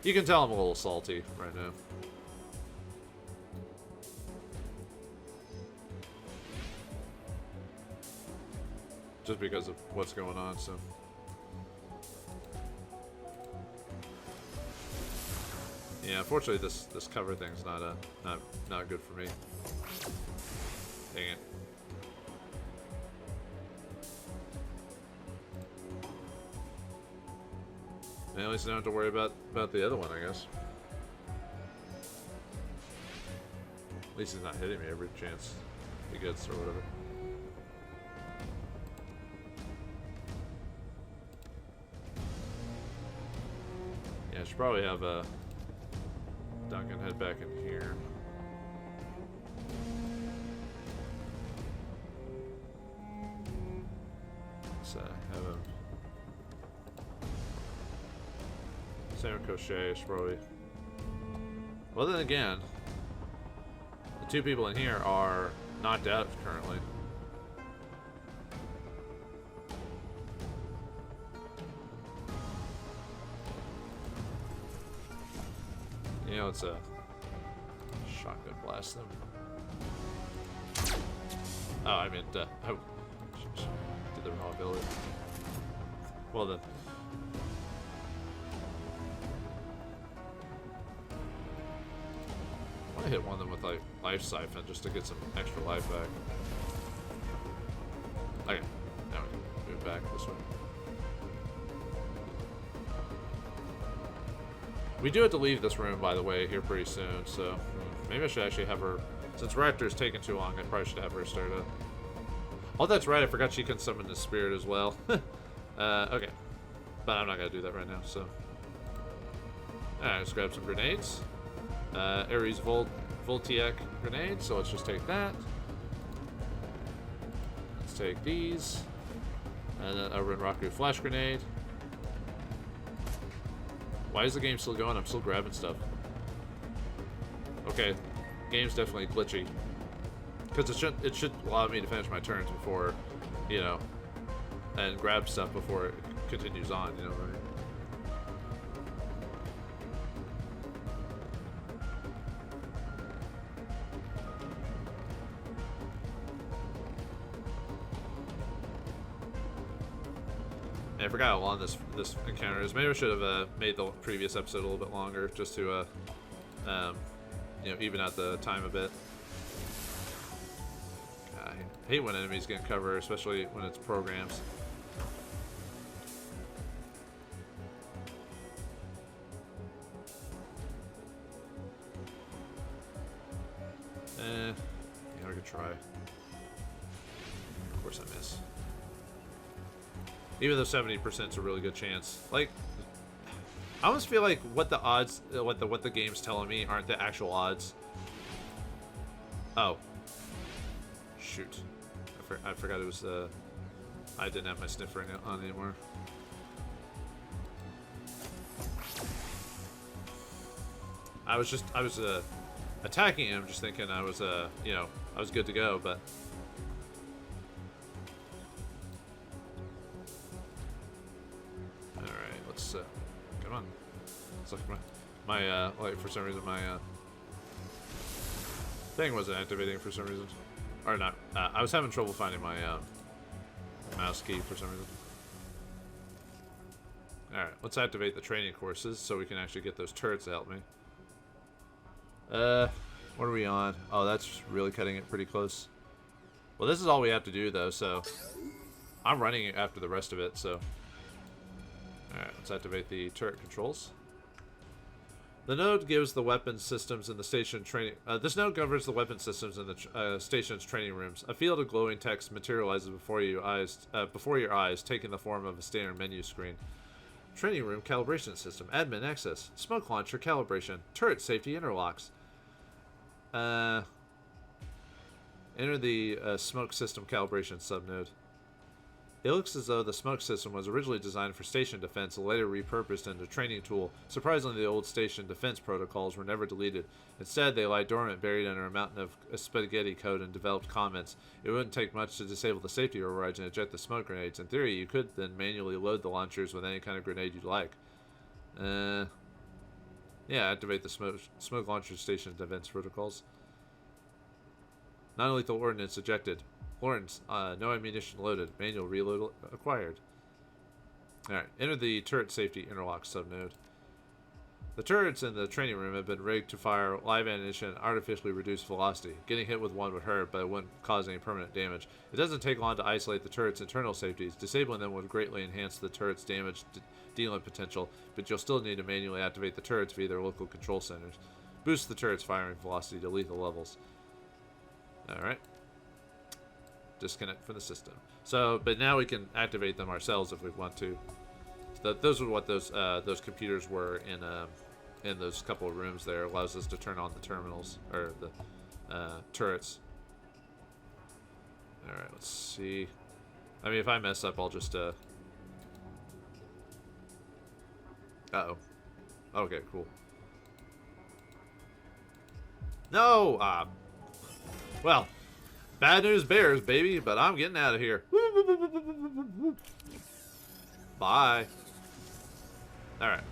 You can tell I'm a little salty right now. Just because of what's going on, so. Yeah, unfortunately this cover thing's not good for me. Dang it. And at least I don't have to worry about the other one, I guess. At least he's not hitting me every chance he gets or whatever. I should probably have Duncan head back in here. Let's have him. Sam Crochet is probably. Well, then again, the two people in here are knocked out currently. You know, it's a shotgun blast them. Oh, I meant, I did the wrong ability. Well then. I want to hit one of them with like life siphon just to get some extra life back. Okay, now we can move back this way. We do have to leave this room, by the way, here pretty soon, so maybe I should actually have her. Since Raptor's taking too long, I probably should have her start up. Oh, that's right, I forgot she can summon the spirit as well. Okay. But I'm not going to do that right now, so. Alright, let's grab some grenades. Ares Voltiac grenade, so let's just take that. Let's take these. And then a Renraku flash grenade. Why is the game still going? I'm still grabbing stuff. Okay, game's definitely glitchy. Because it should allow me to finish my turns before, you know, and grab stuff before it continues on, you know what I mean? I forgot how long this encounter is. Maybe I should have made the previous episode a little bit longer, just to, you know, even out the time a bit. I hate when enemies get cover, especially when it's programs. Yeah, I could try. Of course I miss. Even though 70% is a really good chance. Like, I almost feel like what the odds, what the game's telling me aren't the actual odds. Oh. Shoot. I forgot it was, I didn't have my sniffer on anymore. I was attacking him, just thinking I was, you know, I was good to go, but. Come on. It's like my like for some reason my thing wasn't activating for some reason. Or not. I was having trouble finding my mouse key for some reason. Alright, let's activate the training courses so we can actually get those turrets to help me. What are we on? Oh, that's really cutting it pretty close. Well, this is all we have to do, though, so... I'm running it after the rest of it, so... Alright, let's activate the turret controls. The node gives the weapon systems in the station training... this node governs the weapon systems in the station's training rooms. A field of glowing text materializes before your eyes, taking the form of a standard menu screen. Training room calibration system. Admin access. Smoke launcher calibration. Turret safety interlocks. Enter the smoke system calibration subnode. It looks as though the smoke system was originally designed for station defense and later repurposed into a training tool. Surprisingly, the old station defense protocols were never deleted. Instead, they lie dormant, buried under a mountain of spaghetti code and developed comments. It wouldn't take much to disable the safety overrides and eject the smoke grenades. In theory, you could then manually load the launchers with any kind of grenade you'd like. Yeah, activate the smoke launcher station defense protocols. Non-lethal ordnance ejected. Lawrence, no ammunition loaded. Manual reload acquired. Alright, enter the turret safety interlock subnode. The turrets in the training room have been rigged to fire live ammunition at artificially reduced velocity. Getting hit with one would hurt, but it wouldn't cause any permanent damage. It doesn't take long to isolate the turret's internal safeties. Disabling them would greatly enhance the turret's damage dealing potential, but you'll still need to manually activate the turrets via their local control centers. Boost the turret's firing velocity to lethal levels. Alright. Disconnect from the system. So, but now we can activate them ourselves if we want to. So those are what those computers were in those couple of rooms there. It allows us to turn on the terminals or the turrets. All right, let's see. I mean, if I mess up, I'll just uh-oh. Okay, cool. No. Well. Bad news bears, baby, but I'm getting out of here. Bye. Alright.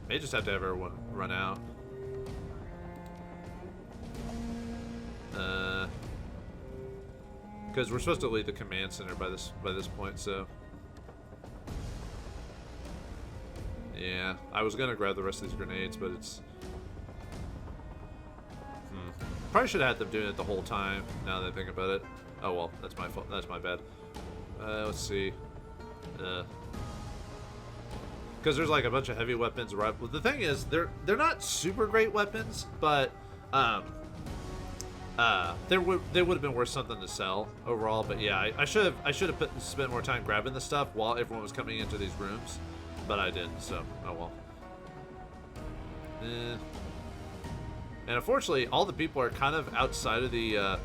May just have to have everyone run out. Because we're supposed to leave the command center by this point, so... Yeah, I was gonna grab the rest of these grenades, but it's... Probably should have had them doing it the whole time, now that I think about it. Oh well, that's my fault. That's my bad. Let's see. Because there's like a bunch of heavy weapons. Right. Well, the thing is, they're not super great weapons, but they would have been worth something to sell overall. But yeah, I should have spent more time grabbing the stuff while everyone was coming into these rooms. But I didn't, so, oh well. And unfortunately, all the people are kind of outside of the,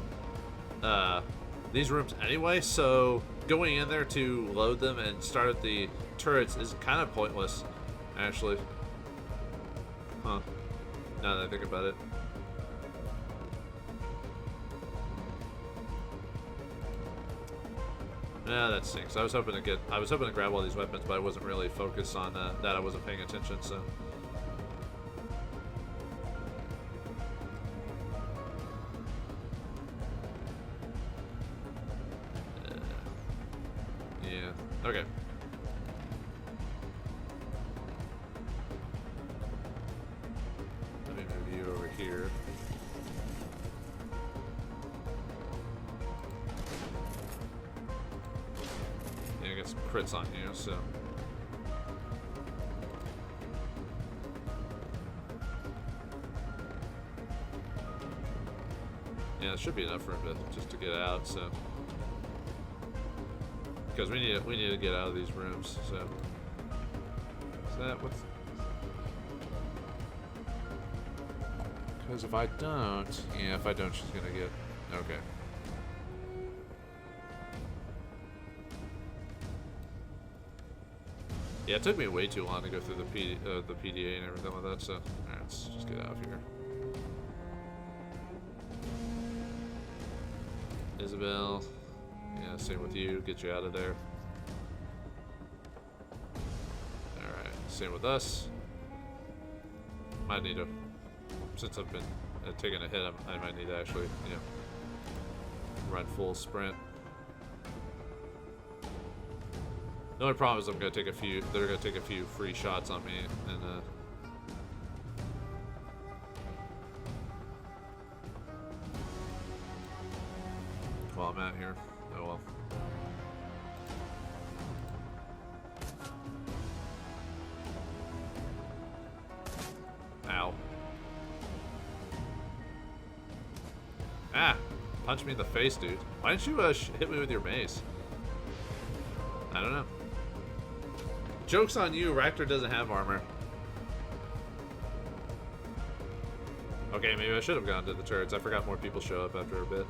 these rooms anyway, so going in there to load them and start at the turrets is kind of pointless, actually. Huh. Now that I think about it. Yeah, that stinks. I was hoping to grab all these weapons, but I wasn't really focused on that. I wasn't paying attention, so. Yeah. Okay. Let me move you over here. Get some crits on you, so. Yeah, it should be enough for him to just to get out, so. Because we need to get out of these rooms, so. Is that what's? Because if I don't, she's gonna get. Okay. Yeah, it took me way too long to go through the PDA and everything like that, so alright, let's just get out of here. Isabel, yeah, same with you, get you out of there. Same with us. Might need to, since I've been taking a hit, I might need to actually, you know, run full sprint. The only problem is I'm gonna take a few. They're gonna take a few free shots on me, and while I'm out here. Oh well. Ow. Ah! Punch me in the face, dude. Why didn't you hit me with your mace? I don't know. Joke's on you, Raptor doesn't have armor. Okay, maybe I should have gone to the turrets. I forgot more people show up after a bit.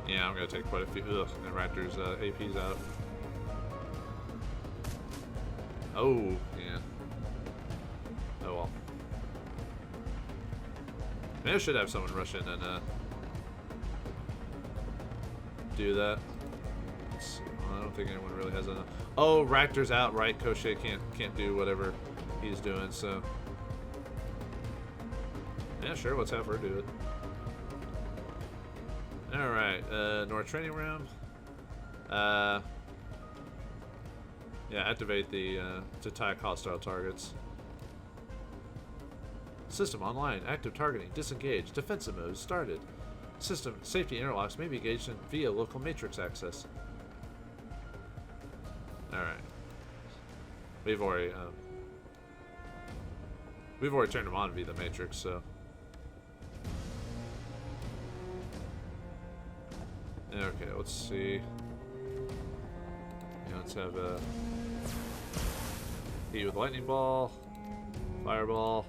Yeah, I'm gonna take quite a few. Ugh, and Raptor's AP's out. Oh, yeah. Oh well. Maybe I should have someone rush in and do that. Let's see. Well, I don't think anyone really has enough. Oh, Raptor's out, right? Koshe can't do whatever he's doing, so yeah, sure. Let's have her do it. All right, North Training Room. Yeah, activate the to attack hostile targets. System online. Active targeting. Disengaged. Defensive mode started. System safety interlocks may be engaged in via local matrix access. All right. We've already turned them on via the matrix, so. Okay, let's see. Yeah, let's have a heat with lightning ball, fireball,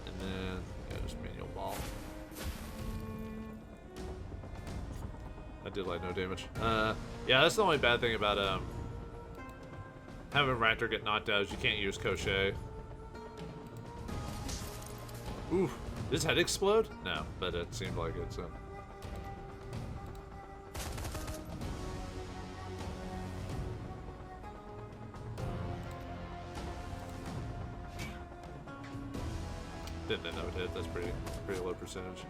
and then yeah, just manual ball. I did like no damage. Yeah, that's the only bad thing about having Raptor get knocked out is you can't use Koshe. Ooh. Did his head explode? No, but it seemed like it, so. Didn't know it hit. That's pretty low percentage.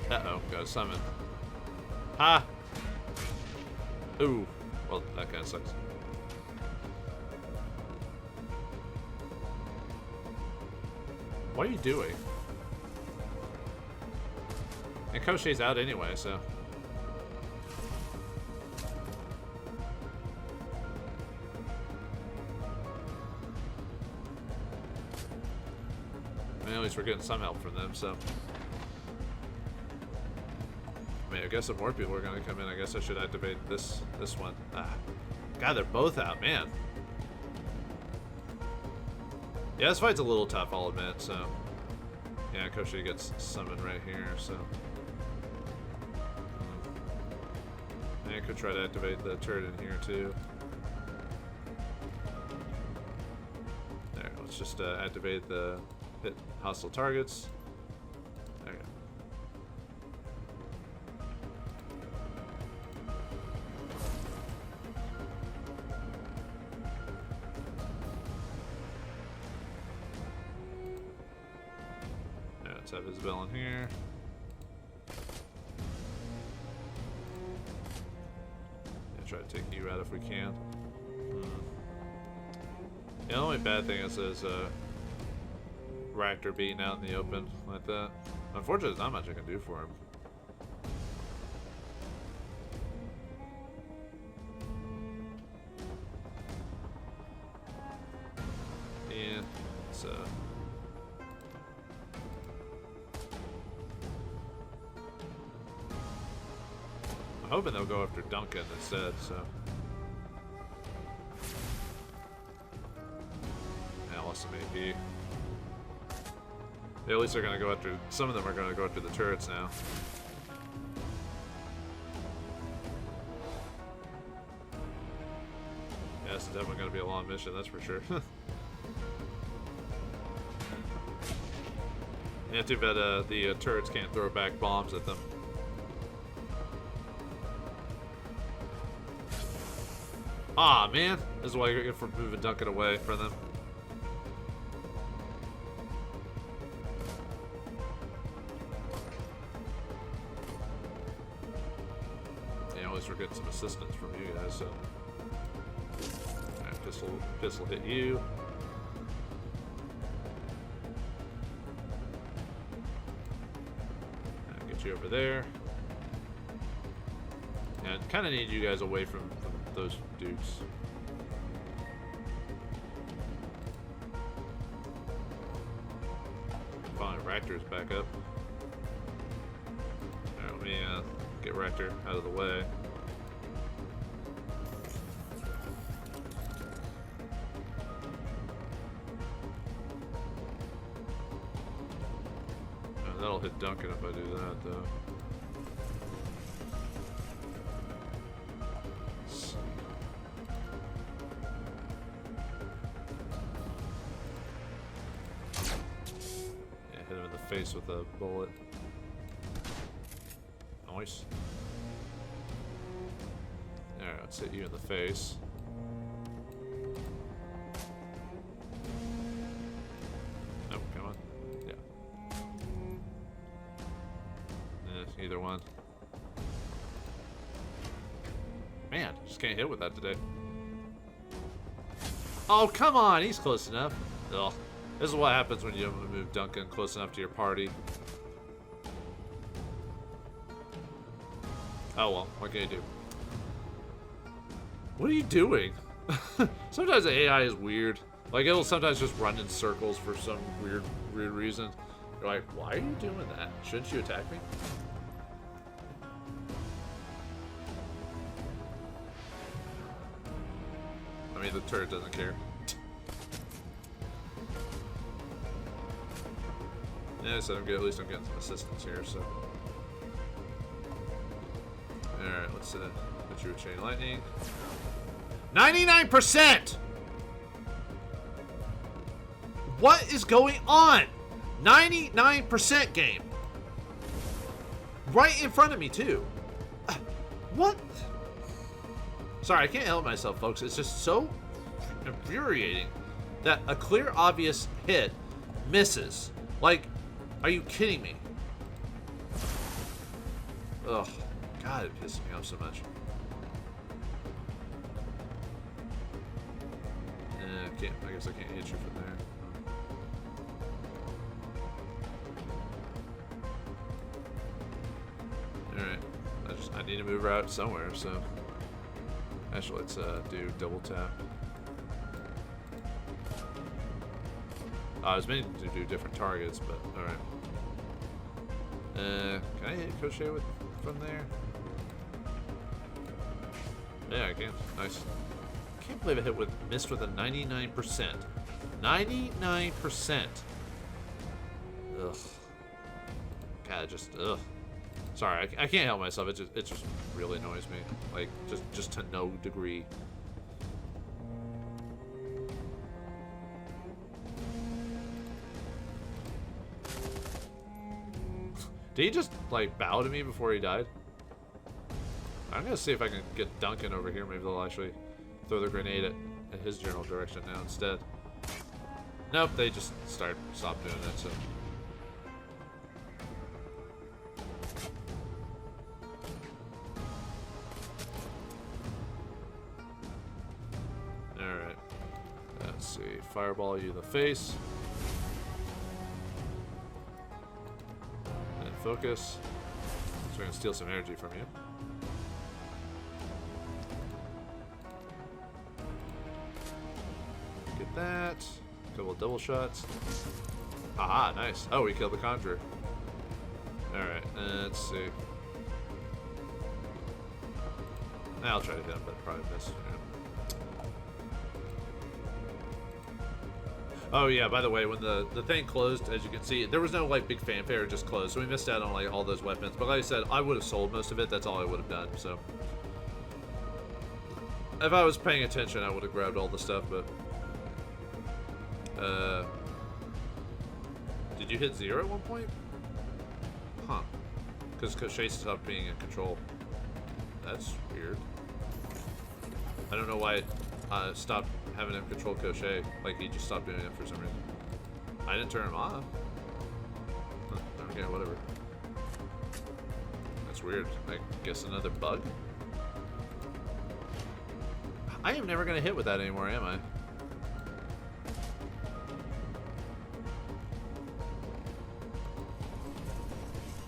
Uh-oh, got a summon. Ha! Ooh. Well, that kind of sucks. What are you doing? And Koshe's out anyway, so. I mean, at least we're getting some help from them, so. I mean, I guess if more people are going to come in, I guess I should activate this one. Ah. God, they're both out, man. Yeah, this fight's a little tough, I'll admit, so. Yeah, Koshe gets summoned right here, so. I could try to activate the turret in here, too. There, let's just activate the hit hostile targets. There you go. Let's have Isabel in here. Yeah, try to take you out if we can. Yeah, the only bad thing is Raptor being out in the open like that. Unfortunately, there's not much I can do for him. Yeah, it's I'm hoping they'll go after Duncan instead, so. Yeah, I lost some AP. Yeah, at least they're gonna go after, some of them are gonna go after the turrets now. That's definitely going to be a long mission, that's for sure. Yeah, too bad the turrets can't throw back bombs at them. Ah, man. This is why you get for moving Duncan away from them. Yeah, at least we're getting some assistance from you guys, so. Alright, pistol hit you. Get you over there. And kind of need you guys away from those dudes. Finally, Raptor's back up. Alright, let me get Raptor out of the way. That'll hit Duncan if I do that, though. Yeah, hit him in the face with a bullet. Nice. Alright, let's hit you in the face. Nope, come on. Yeah. Either one. Man, just can't hit with that today. Oh, come on! He's close enough. Ugh. This is what happens when you don't move Duncan close enough to your party. Oh well, what can you do? What are you doing? Sometimes the AI is weird. Like, it'll sometimes just run in circles for some weird reason. You're like, why are you doing that? Shouldn't you attack me? I mean, the turret doesn't care. Yeah, so at least I'm getting some assistance here, so. Alright, let's put you with Chain Lightning. 99%! What is going on? 99% game. Right in front of me, too. What? Sorry, I can't help myself, folks. It's just so infuriating that a clear, obvious hit misses. Like, are you kidding me? Ugh. God, it pisses me off so much. I guess I can't hit you from there. Alright. I need to move her out somewhere, so. Actually, let's do double tap. I was meaning to do different targets, but alright. Can I hit Crochet from there? Yeah, I can. Nice. I can't believe I missed with a 99%. 99%. Ugh. God, just ugh. Sorry, I can't help myself. It just really annoys me. Like, just to no degree. Did he just, like, bow to me before he died? I'm gonna see if I can get Duncan over here. Maybe they'll actually throw the grenade at his general direction now instead. Nope, they just stopped doing it, so. Alright. Let's see. Fireball you in the face. And focus. So we're gonna steal some energy from you. Get that. A couple of double shots. Aha, nice. Oh, we killed the Conjurer. Alright, let's see. I'll try to hit him, but probably miss. Yeah. Oh yeah, by the way, when the thing closed, as you can see, there was no like big fanfare, it just closed. So we missed out on like all those weapons. But like I said, I would have sold most of it. That's all I would have done, so. If I was paying attention, I would have grabbed all the stuff, but... Did you hit 0 at one point? Huh. Because Chase stopped being in control. That's weird. I don't know why I stopped having him control Crochet. Like, he just stopped doing it for some reason. I didn't turn him off. Huh, okay, whatever. That's weird. I guess another bug? I am never going to hit with that anymore, am I?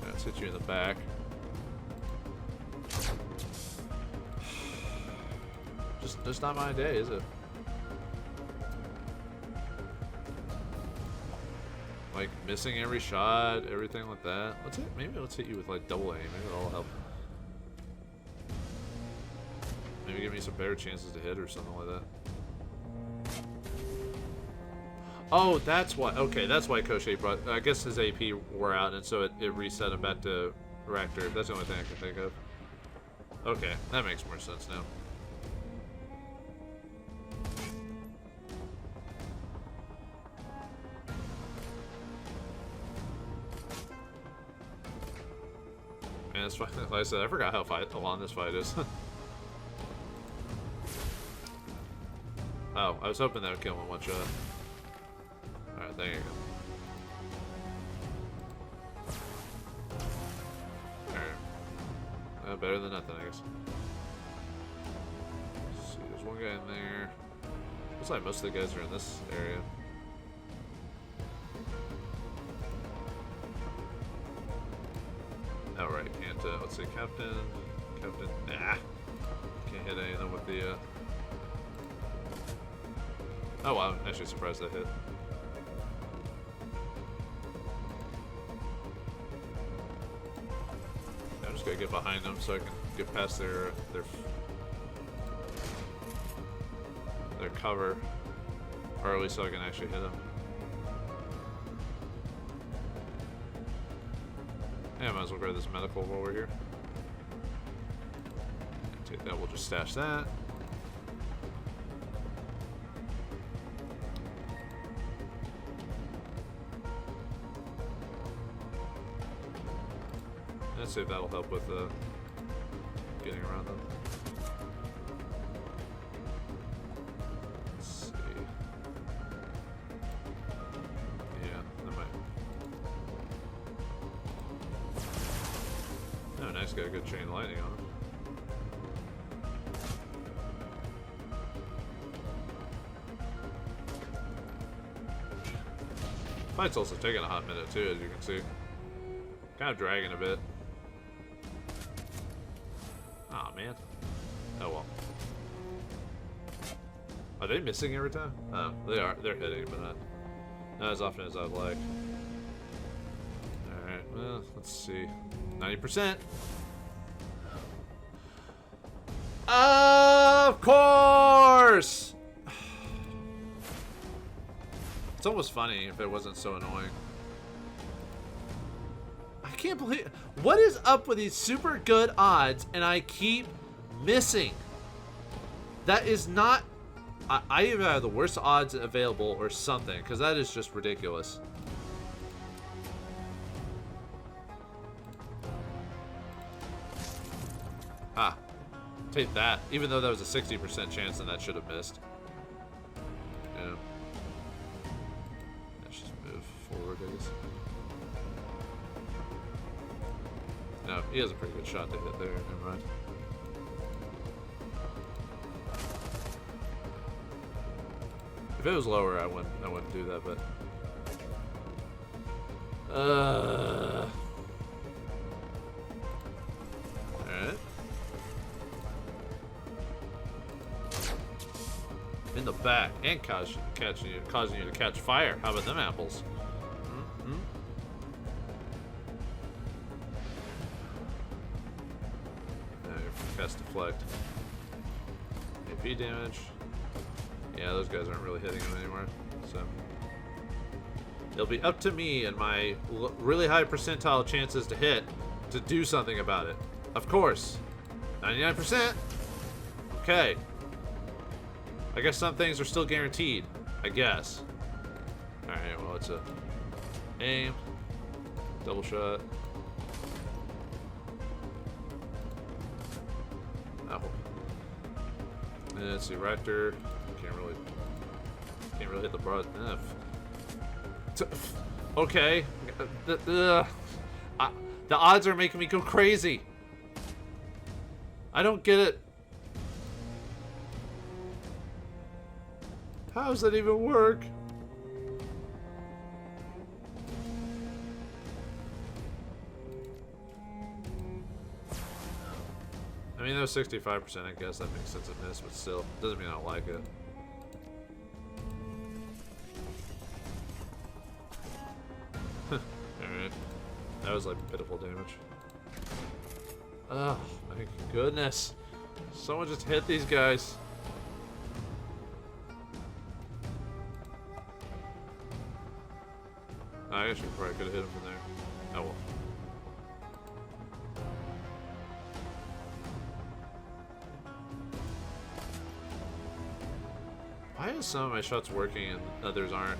Let's hit you in the back. Just not my day, is it? Like, missing every shot, everything like that. Let's hit, maybe let's hit you with, like, double aim. Maybe that'll help. Maybe give me some better chances to hit or something like that. Oh, that's why. Okay, that's why Crochet brought... I guess his AP wore out, and so it reset him back to Reactor. That's the only thing I can think of. Okay, that makes more sense now. Man, this fight, like I said, I forgot how long this fight is. Oh, I was hoping that would kill him in one shot. Alright, there you go. Alright. Better than nothing, I guess. Let's see, there's one guy in there. Looks like most of the guys are in this area. Oh, right, can't, let's see, Captain, nah. Can't hit any of them with the, Oh, wow, I'm actually surprised that hit. Yeah, I'm just gonna get behind them so I can get past their cover. Or at least so I can actually hit them. Yeah, might as well grab this medical while we're here. Take that, we'll just stash that. Let's see if that'll help with getting around them. Let's see. Yeah, that might. Oh, nice, got a good chain lightning on him. Fight's also taking a hot minute too, as you can see. Kind of dragging a bit. Aw, oh, man. Oh well. Are they missing every time? Oh, they are. They're hitting, but not as often as I'd like. Alright, well, let's see. 90%. Of course! It's almost funny if it wasn't so annoying. I can't believe... What is up with these super good odds and I keep missing? That is not... I either have the worst odds available or something, because that is just ridiculous. Ah. Take that. Even though that was a 60% chance, then that should have missed. Yeah. Let's just move forward, I guess. No, he has a pretty good shot to hit there. Never mind. If it was lower, I wouldn't do that, but alright. In the back and causing you to catch fire. How about them apples? Mm-hmm. Cast deflect. AP damage. Yeah, those guys aren't really hitting him anymore, so it'll be up to me and my really high percentile chances to hit to do something about it. Of course. 99%. Okay. I guess some things are still guaranteed. I guess. Alright, well, it's a aim. Double shot. Oh. And let's see, Raptor. Can't really hit the broad enough. Okay. The odds are making me go crazy. I don't get it. How does that even work? I mean, that was 65%, I guess. That makes sense of miss, but still, doesn't mean I don't like it. Alright. That was like pitiful damage. Oh, my goodness. Someone just hit these guys. I actually probably could have hit him from there. Oh well. Why is some of my shots working and others aren't?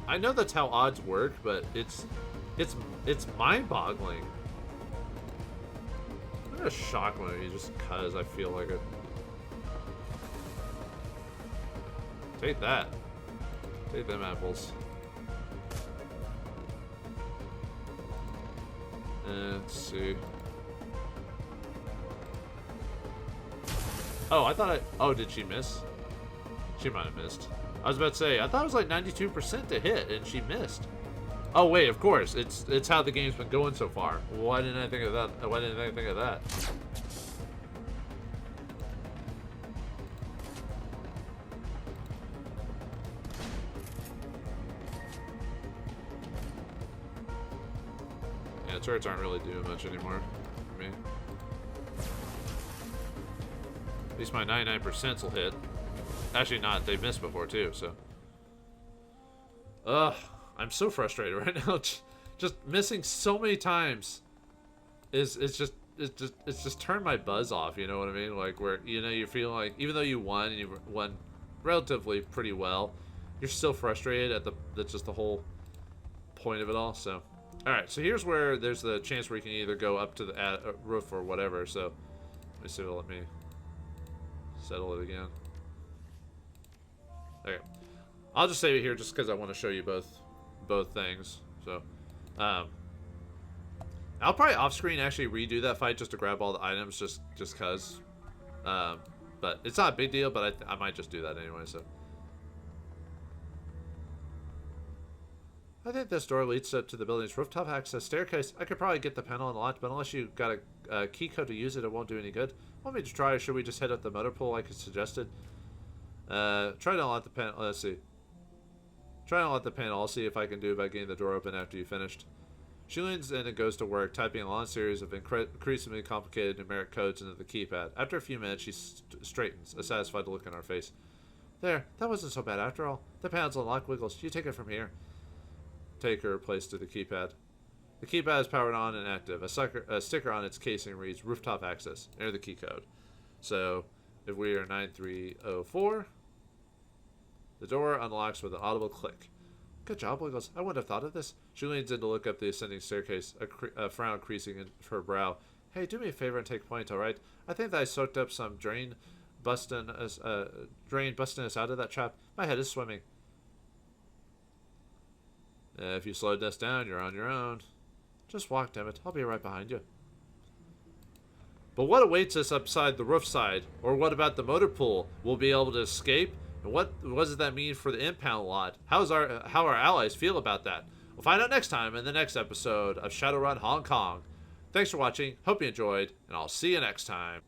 I know that's how odds work, but it's mind-boggling. I'm gonna shock one of you just cause I feel like it. Take that. Take them apples. Let's see. Oh, I thought oh, did she miss? She might have missed. I was about to say, I thought it was like 92% to hit, and she missed. Oh wait, of course. It's how the game's been going so far. Why didn't I think of that? Why didn't I think of that? Yeah, turrets aren't really doing much anymore for me. At least my 99% will hit. Actually not, they missed before too, so. Ugh, I'm so frustrated right now. Just missing so many times it's just turned my buzz off, you know what I mean? Like where, you know, you feel like even though you won and you won relatively pretty well, you're still frustrated at that's just the whole point of it all. So alright, so here's where there's the chance where you can either go up to the roof or whatever. So let me see if it'll let me settle it again. Okay, I'll just save it here just because I want to show you both things. So, I'll probably off screen actually redo that fight just to grab all the items, just cause. But it's not a big deal. But I might just do that anyway. So, I think this door leads up to the building's rooftop access staircase. I could probably get the panel unlocked, but unless you got a key code to use it, it won't do any good. Want me to try, or should we just head up the motor pool like it's suggested? Try to unlock the panel. Let's see. Try to unlock the panel. I'll see if I can do it by getting the door open after you finished. She leans in and goes to work, typing a long series of increasingly complicated numeric codes into the keypad. After a few minutes, she straightens, a satisfied look on her face. There, that wasn't so bad after all. The panel's unlocked, Wiggles. You take it from here. Take her place to the keypad. The keypad is powered on and active. A sticker on its casing reads rooftop access. Enter the key code. So, if we are 9304, the door unlocks with an audible click. Good job, Wiggles. I wouldn't have thought of this. She leans in to look up the ascending staircase, a frown creasing in her brow. Hey, do me a favor and take point, alright? I think that I soaked up some drain busting us out of that trap. My head is swimming. If you slowed us down, you're on your own. Just walk, dammit. I'll be right behind you. But what awaits us upside the roof side? Or what about the motor pool? We'll be able to escape? And what does that mean for the impound lot? How our allies feel about that? We'll find out next time in the next episode of Shadowrun Hong Kong. Thanks for watching. Hope you enjoyed, and I'll see you next time.